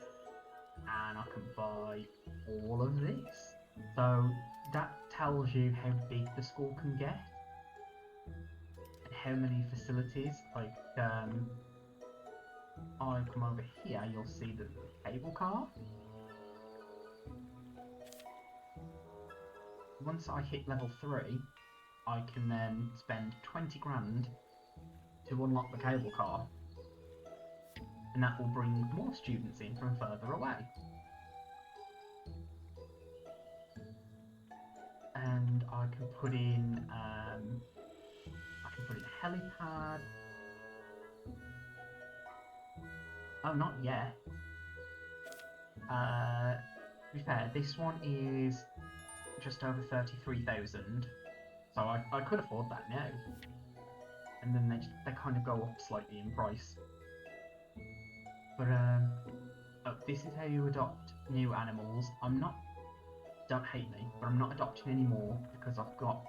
and I can buy all of this. So that tells you how big the school can get, and how many facilities. Like, I come over here, you'll see the cable car. Once I hit level 3, I can then spend 20 grand to unlock the cable car, and that will bring more students in from further away. And I can put in a helipad. Oh, not yet. To be fair, this one is just over 33,000, so I could afford that now. And then they kind of go up slightly in price. But oh, this is how you adopt new animals. Don't hate me, but I'm not adopting any more because I've got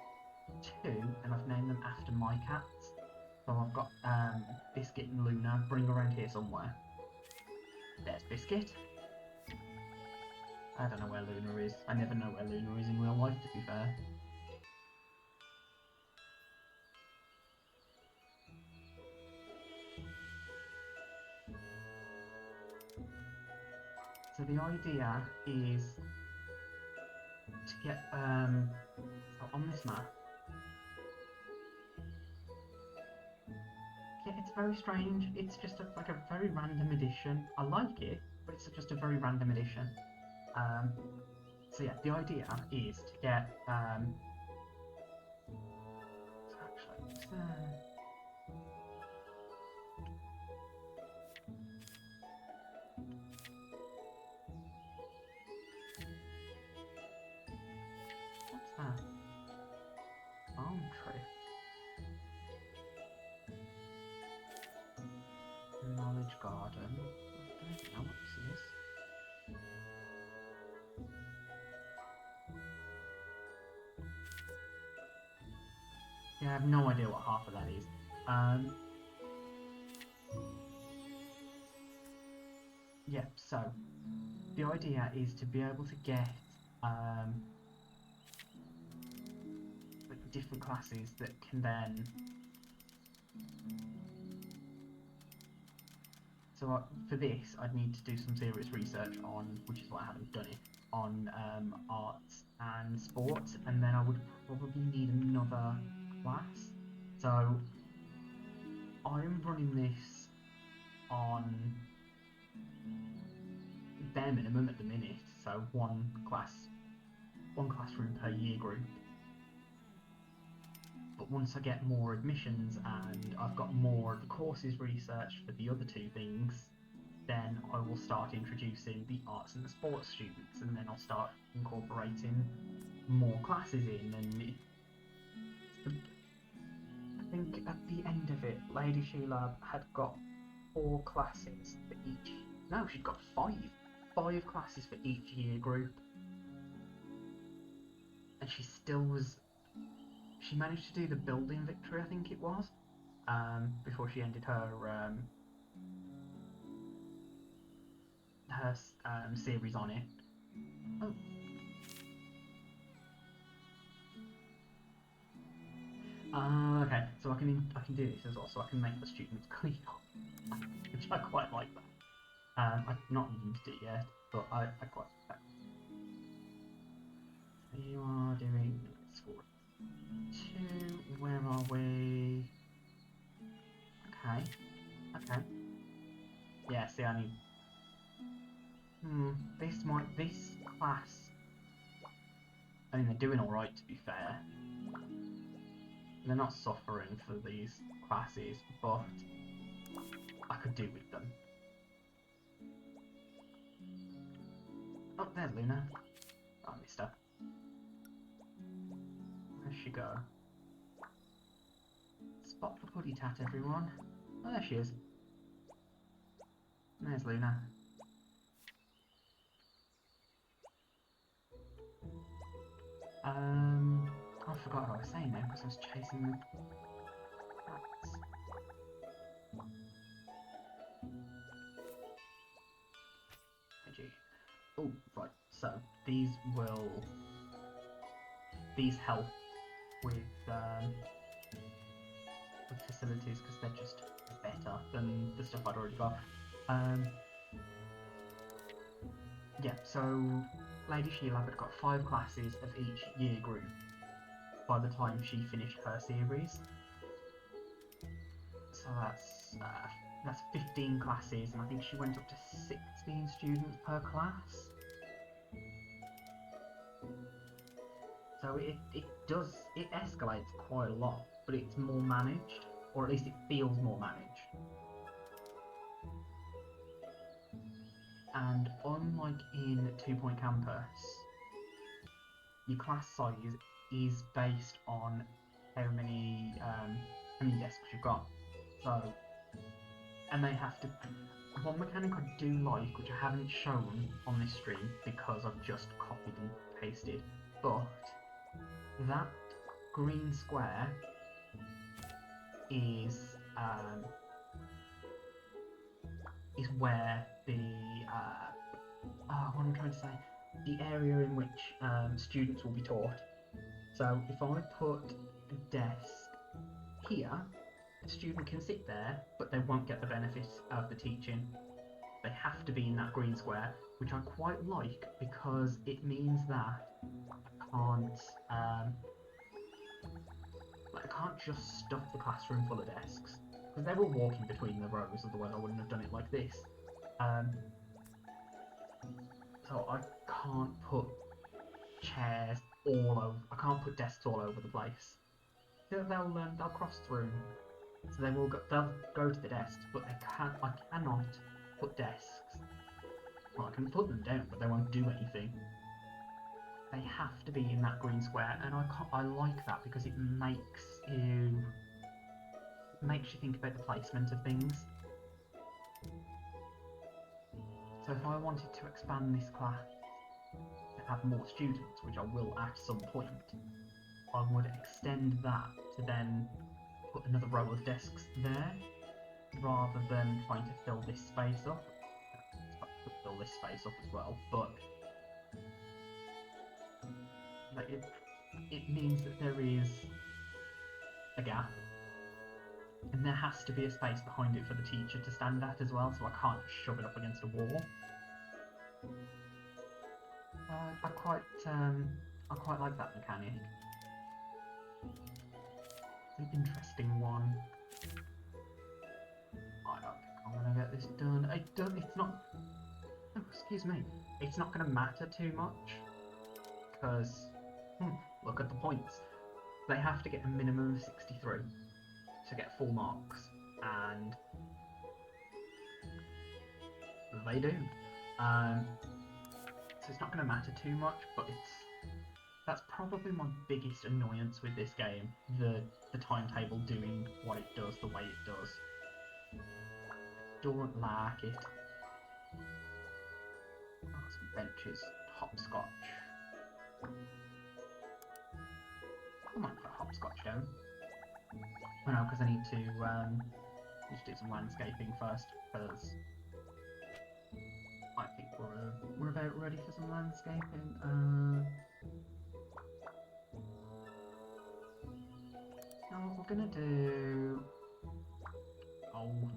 2 and I've named them after my cats. So I've got Biscuit and Luna. Bring around here somewhere. There's Biscuit. I don't know where Luna is. I never know where Luna is in real life, to be fair. So the idea is to get so on this map. Yeah, it's very strange. It's just like a very random addition. I like it, but it's just a very random addition. So yeah, the idea is to get so actually, what's that? Palm tree. Knowledge garden. I don't even know what this is. Yeah, I have no idea what half of that is. Yeah, so the idea is to be able to get like different classes that can then. So for this, I'd need to do some serious research on, which is why I haven't done it, on arts and sports, and then I would probably need another class. So I'm running this on bare minimum at the minute, so one classroom per year group. But once I get more admissions and I've got more of the courses researched for the other 2 things, then I will start introducing the arts and the sports students, and then I'll start incorporating more classes in. And I think at the end of it, Lady Sheila had got 4 classes for each. No, she'd got 5 classes for each year group, and she still was. She managed to do the building victory, I think it was, before she ended her series on it. Oh. Okay, so I can do this as well, so I can make the students clean up, which I quite like that. I've not used it yet, but I quite like that. So you are doing score 2. Where are we? Okay. Yeah, see, I need. This class. I mean, they're doing all right, to be fair. They're not suffering for these classes, but I could do with them. Oh, there's Luna. Oh, I missed her. Where'd she go? Spot the putty tat, everyone. Oh, there she is. And there's Luna. I forgot what I was saying now because I was chasing the rats. Oh, right. So these help with facilities because they're just better than the stuff I'd already got. Yeah. So Lady Sheila had got 5 classes of each year group by the time she finished her series. So that's 15 classes, and I think she went up to 16 students per class. So it escalates quite a lot, but it's more managed, or at least it feels more managed. And unlike in 2 Point Campus, your class size is based on how many desks you've got. So, and they have to. One mechanic I do like, which I haven't shown on this stream because I've just copied and pasted, but that green square is where the what am I trying to say? The area in which students will be taught. So if I put a desk here, a student can sit there, but they won't get the benefits of the teaching. They have to be in that green square, which I quite like because it means that I can't just stuff the classroom full of desks, because they will walk in between the rows, otherwise I wouldn't have done it like this. So I can't put chairs all over. I can't put desks all over the place. They'll cross through, so they'll go to the desks, but I cannot put desks. Well, I can put them down, but they won't do anything. They have to be in that green square, and I like that because it makes you think about the placement of things. So if I wanted to expand this class to have more students, which I will at some point, I would extend that to then put another row of desks there, rather than trying to fill this space up. I could fill this space up as well, but like it means that there is a gap, and there has to be a space behind it for the teacher to stand at as well, so I can't shove it up against a wall. I quite like that mechanic. It's an interesting one. I don't think I'm gonna get this done. It's not. Oh, excuse me. It's not gonna matter too much because look at the points. They have to get a minimum of 63 to get full marks, and they do. So it's not going to matter too much, but that's probably my biggest annoyance with this game, the timetable doing what it does the way it does. I don't like it. Some benches, hopscotch. I might put hopscotch down. Oh no, because I need to just do some landscaping first, because I think we're about ready for some landscaping. Now what we're gonna do. Oh.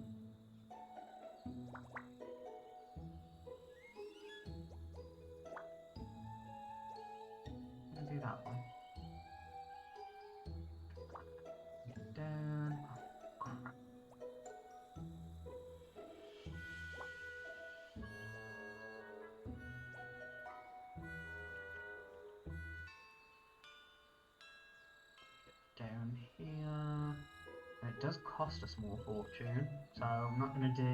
I'm gonna do that one. Get down. Oh, crap. Down here. It does cost a small fortune, so I'm not going to do.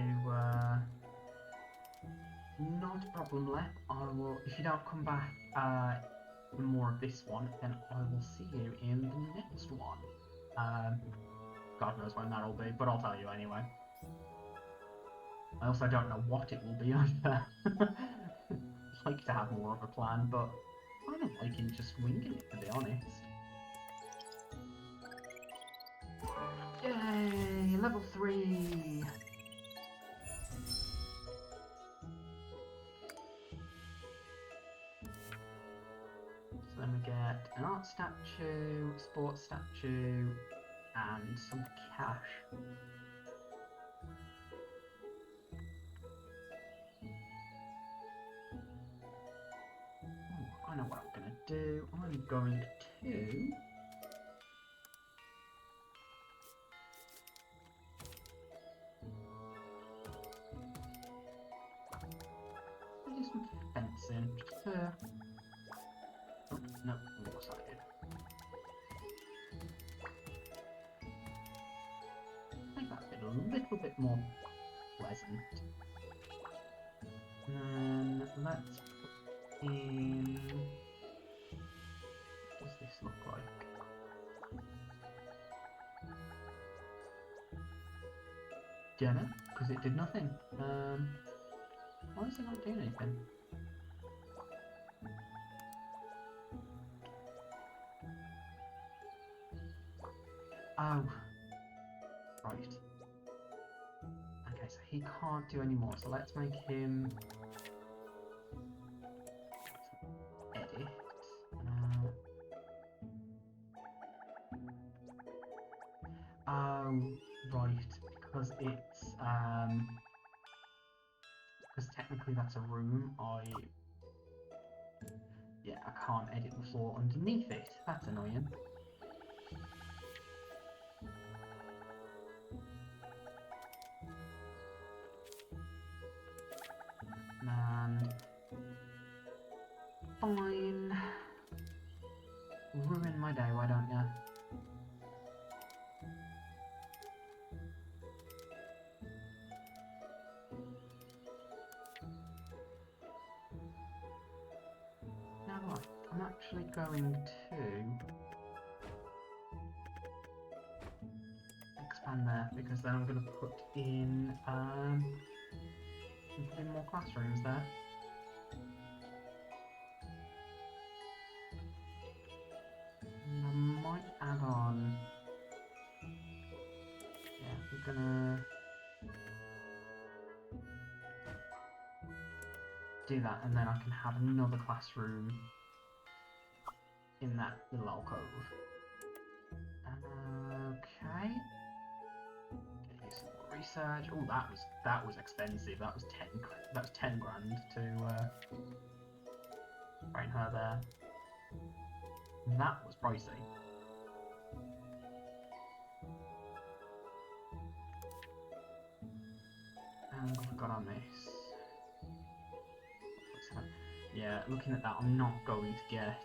Not a problem, Lep. I will. If you don't come back for more of this one, then I will see you in the next one. God knows when that'll be, but I'll tell you anyway. I also don't know what it will be either. I'd like to have more of a plan, but I don't like in just winging it, to be honest. Yay! Level 3! So then we get an art statue, sports statue, and some cash. Ooh, I know what I'm going to do. I'm going to... do some fencing. Oh, no, wrong sided. Make that bit a little bit more pleasant. And then let's put in... What does this look like? Jenna, because it did nothing. Why is it not doing anything? Oh, right. Okay, so he can't do any more. So let's make him edit. Oh, right, because it's because technically that's a room. Yeah, I can't edit the floor underneath it. That's annoying. And fine. Ruin my day, why don't ya? Now what? I'm actually going to expand there because then I'm going to put in more classrooms there. And I might add on. Yeah, we're gonna do that, and then I can have another classroom in that little alcove. Okay. Get you some more research. Oh, that was expensive. That was 10 grand to train her there. That was pricey. And what have we got on this? Yeah, looking at that, I'm not going to get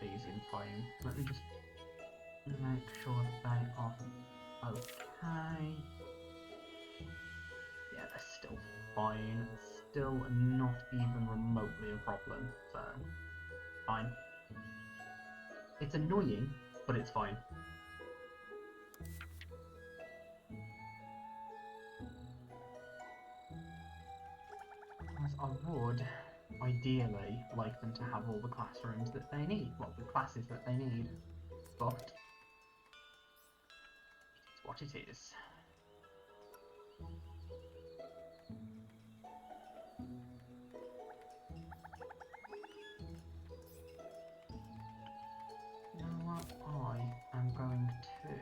these in time. Let me just make sure that they are okay. Yeah, they're still fine. Still not even remotely a problem, so fine. It's annoying, but it's fine. Because I would ideally like them to have all the classrooms that they need, well, the classes that they need, but it's what it is. Now what I am going to see,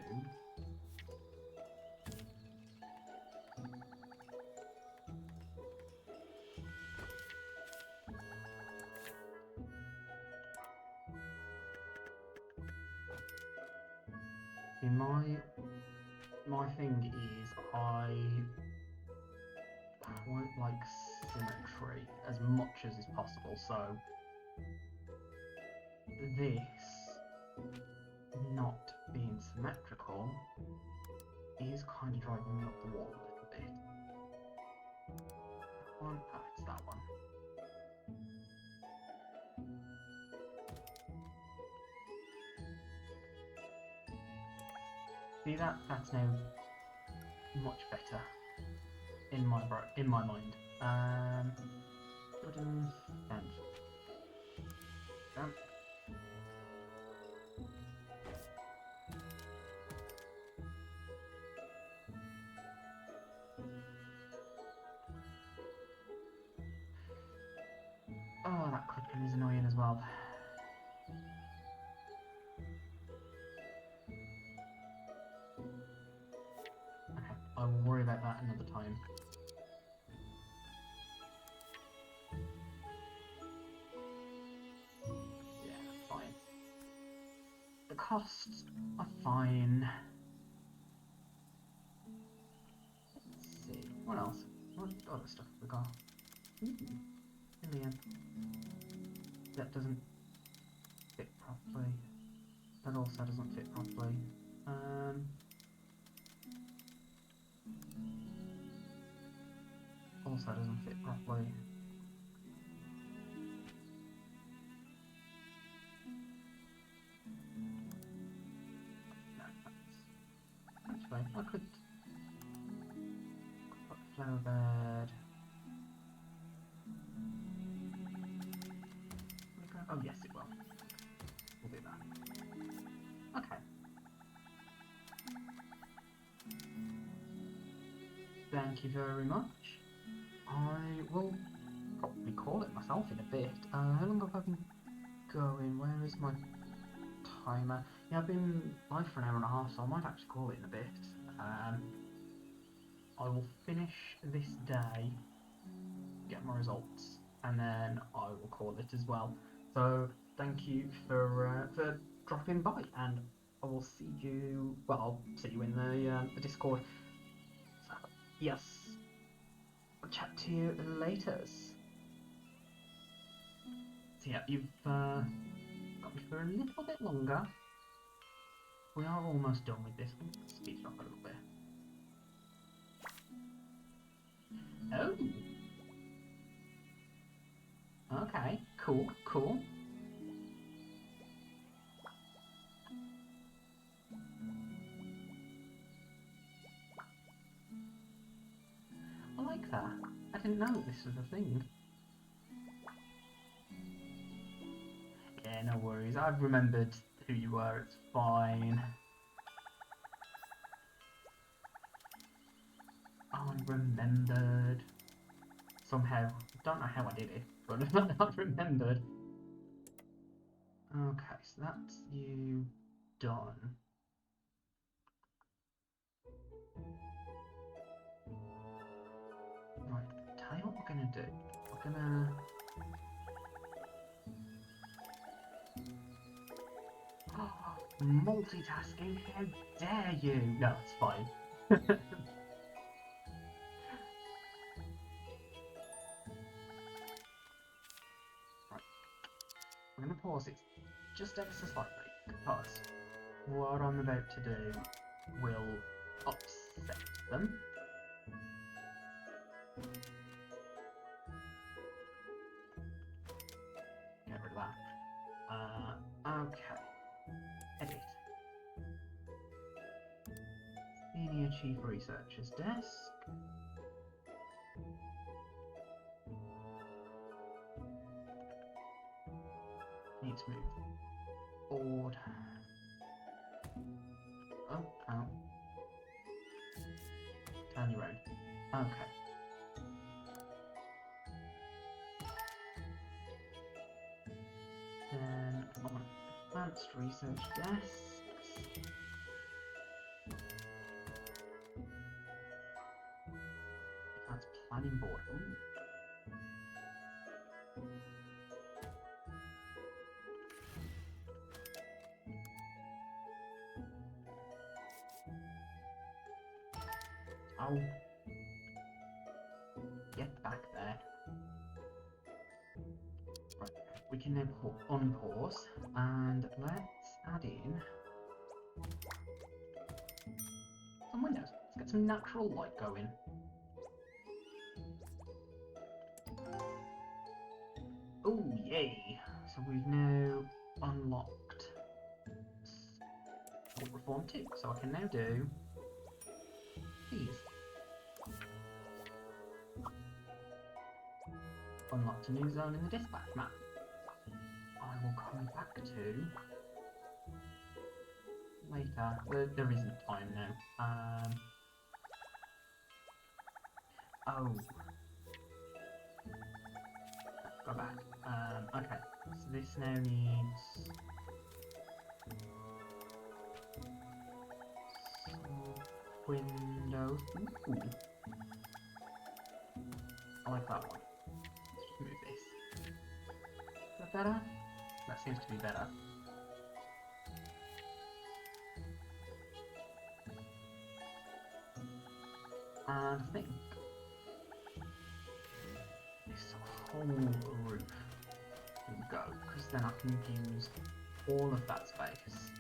my thing is I quite like symmetry as much as is possible, so this not being symmetrical is kind of driving me up the wall a little bit. That one, oh, it's that one. See that? That's now much better in my mind. Wooden bench. Jump. Oh, that clicking is annoying as well. Okay, I will worry about that another time. Yeah, fine. The costs are fine. Let's see. What else? What other stuff have we got? Million. That doesn't fit properly. That also doesn't fit properly. also doesn't fit properly. No, actually, I could put a flower bed. Oh yes, it will. We'll do that. Okay. Thank you very much. I will probably call it myself in a bit. How long have I been going? Where is my timer? Yeah, I've been live for an hour and a half, so I might actually call it in a bit. I will finish this day, get my results, and then I will call it as well. So thank you for dropping by, and I will see you. Well, I'll see you in the Discord. So, yes, I'll chat to you later. So yeah, you've got me for a little bit longer. We are almost done with this. Let's speed it up a little bit. Oh. Okay, cool, cool. I like that. I didn't know this was a thing. Yeah, no worries. I've remembered who you were. It's fine. I remembered. Somehow. Don't know how I did it, but I've remembered. Okay, so that's you done. Right, tell you what we're gonna do. We're gonna... multitasking, how dare you! No, it's fine. Right, we're gonna pause it just ever so slightly, because what I'm about to do will upset them. Get rid of that. Okay. Edit. Senior Chief Researcher's desk. Need to move board. Oh, oh. Turn you around. Okay. Then on Advanced Research Desks. Advanced Planning Board. Ooh. Oh. Get back there. Right. We can now unpause and let's add in some windows. Let's get some natural light going. Oh, yay! So we've now unlocked Sport Reform 2. So I can now do these. Unlocked a new zone in the dispatch map. I will come back to later. There isn't time now. Oh. Go back. Okay. So this now needs windows. Ooh. I like that one. Let's just move this. Is that better? That seems to be better. And I think this whole roof can go, because then I can use all of that space.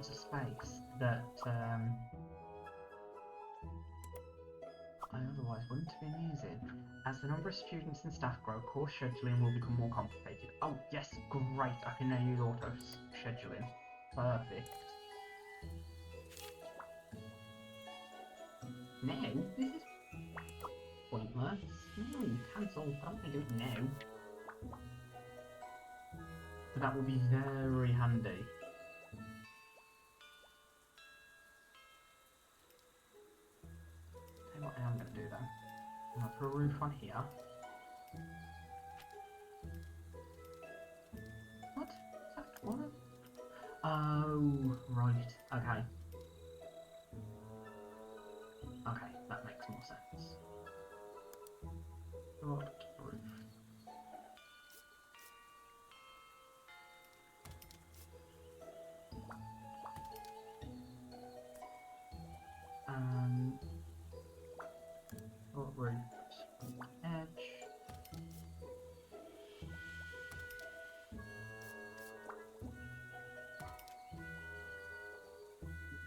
amounts of space that I otherwise wouldn't have been using. As the number of students and staff grow, course scheduling will become more complicated. Oh yes, great, I can now use auto scheduling. Perfect. Now, this is pointless. No, cancel, I don't want to do it now. But that will be very handy. Tell you what I am going to do then. I'm going to put a roof on here. What? Is that what? Oh, right. Okay. Okay, that makes more sense. Short roof. Short roof. Edge.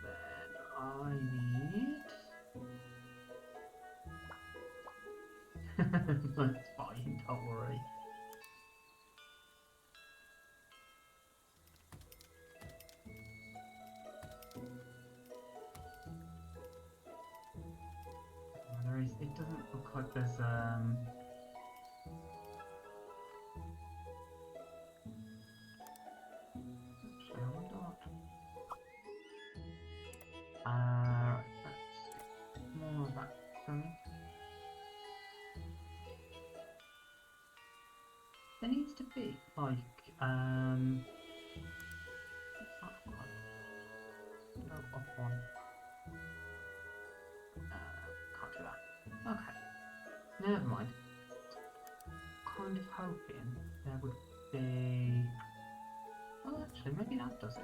Then I need... That's fine, don't worry. There is, it doesn't look like there's actually, I wonder what. Right, that's more of that coming. There needs to be like what's that look like? Go up one. Can't do that. Okay. Never mind. Kind of hoping there would be... Well, actually, maybe that does it.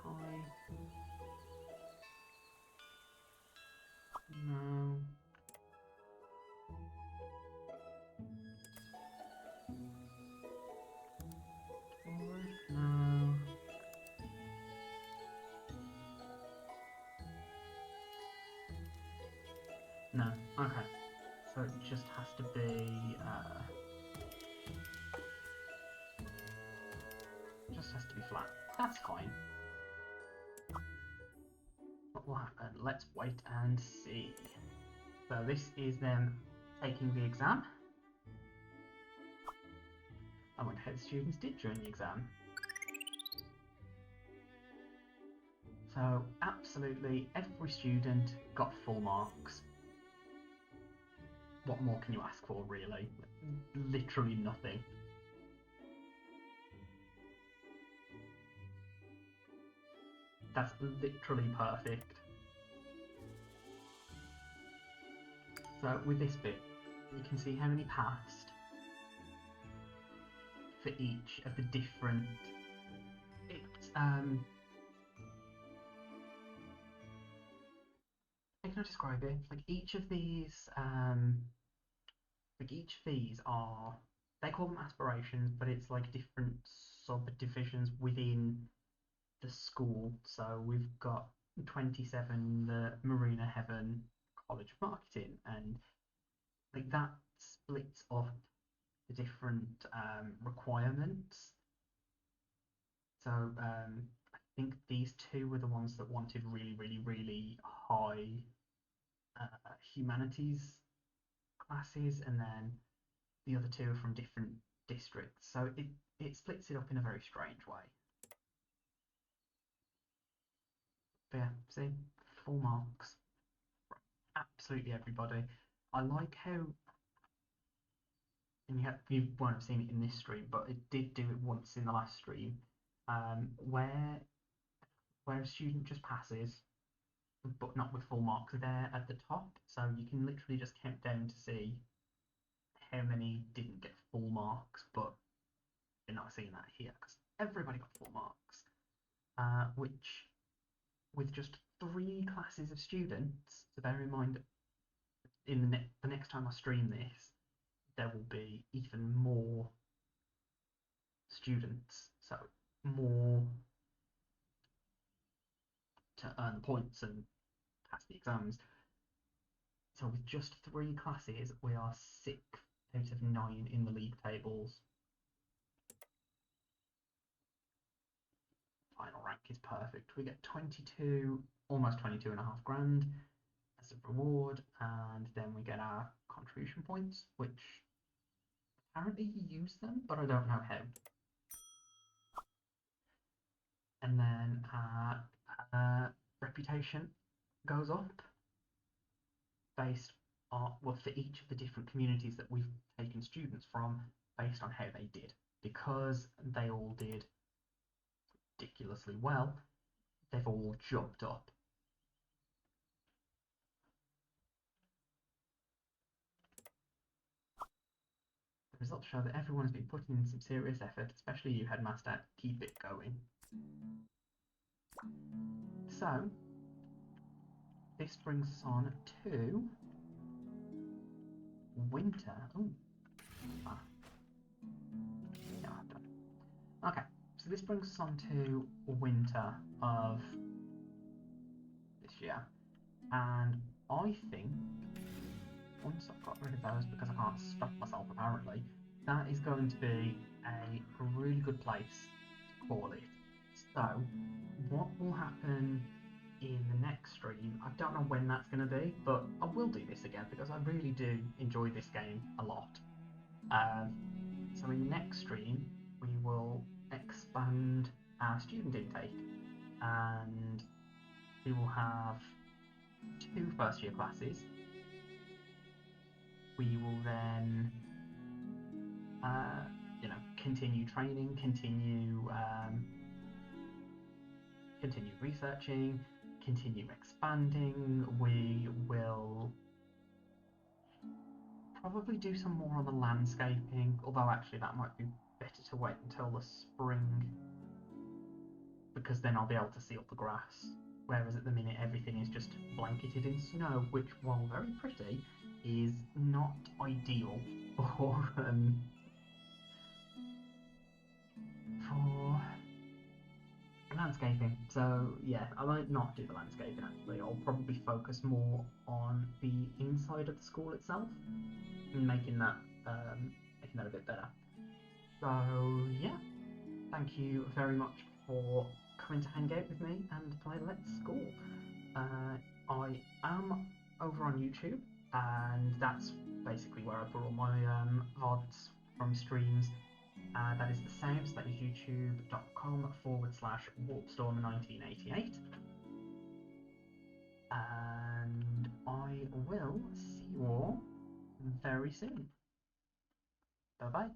High. No. No. No. Okay. So it just has to be flat. That's fine. What will happen? Let's wait and see. So this is them taking the exam. I wonder how the students did during the exam. So absolutely every student got full marks. What more can you ask for, really? Literally nothing. That's literally perfect. So with this bit, you can see how many passed for each of the different... how can I describe it? Like each of these, are, they call them aspirations, but it's like different subdivisions within the school. So we've got 27, the Marina Heaven College of Marketing, and like that splits up the different requirements. So I think these two were the ones that wanted really, really, really high humanities classes, and then the other two are from different districts. So it splits it up in a very strange way. But yeah, see, full marks. Absolutely everybody. I like how, and you won't have seen it in this stream, but it did do it once in the last stream, where a student just passes, but not with full marks, they're at the top, so you can literally just count down to see how many didn't get full marks, but you're not seeing that here because everybody got full marks, which with just 3 classes of students, so bear in mind in the next time I stream this, there will be even more students, so more to earn the points and pass the exams. So with just 3 classes, we are 6 out of 9 in the league tables. Final rank is perfect. We get 22, almost 22.5 grand as a reward, and then we get our contribution points, which apparently you use them, but I don't know how. And then our reputation goes up based on, well, for each of the different communities that we've taken students from, based on how they did. Because they all did ridiculously well, they've all jumped up. The results show that everyone has been putting in some serious effort, especially you, Headmaster. Keep it going. So, this brings us on to winter. Ooh. Ah. Yeah, done. Okay, so this brings us on to winter of this year. And I think, once I've got rid of those, because I can't stop myself apparently, that is going to be a really good place to call it. So, what will happen in the next stream, I don't know when that's going to be, but I will do this again because I really do enjoy this game a lot. So in the next stream, we will expand our student intake, and we will have 2 first-year classes. We will then, continue training, continue researching, continue expanding. We will probably do some more on the landscaping, although actually that might be better to wait until the spring, because then I'll be able to see all the grass. Whereas at the minute everything is just blanketed in snow, which, while very pretty, is not ideal for landscaping. So yeah, I might not do the landscaping actually. I'll probably focus more on the inside of the school itself and making that a bit better. So yeah, thank you very much for coming to hang out with me and play Let's School. I am over on YouTube, and that's basically where I put all my VODs from streams. That is the same, so that is youtube.com/warpstorm1988. And I will see you all very soon. Bye bye.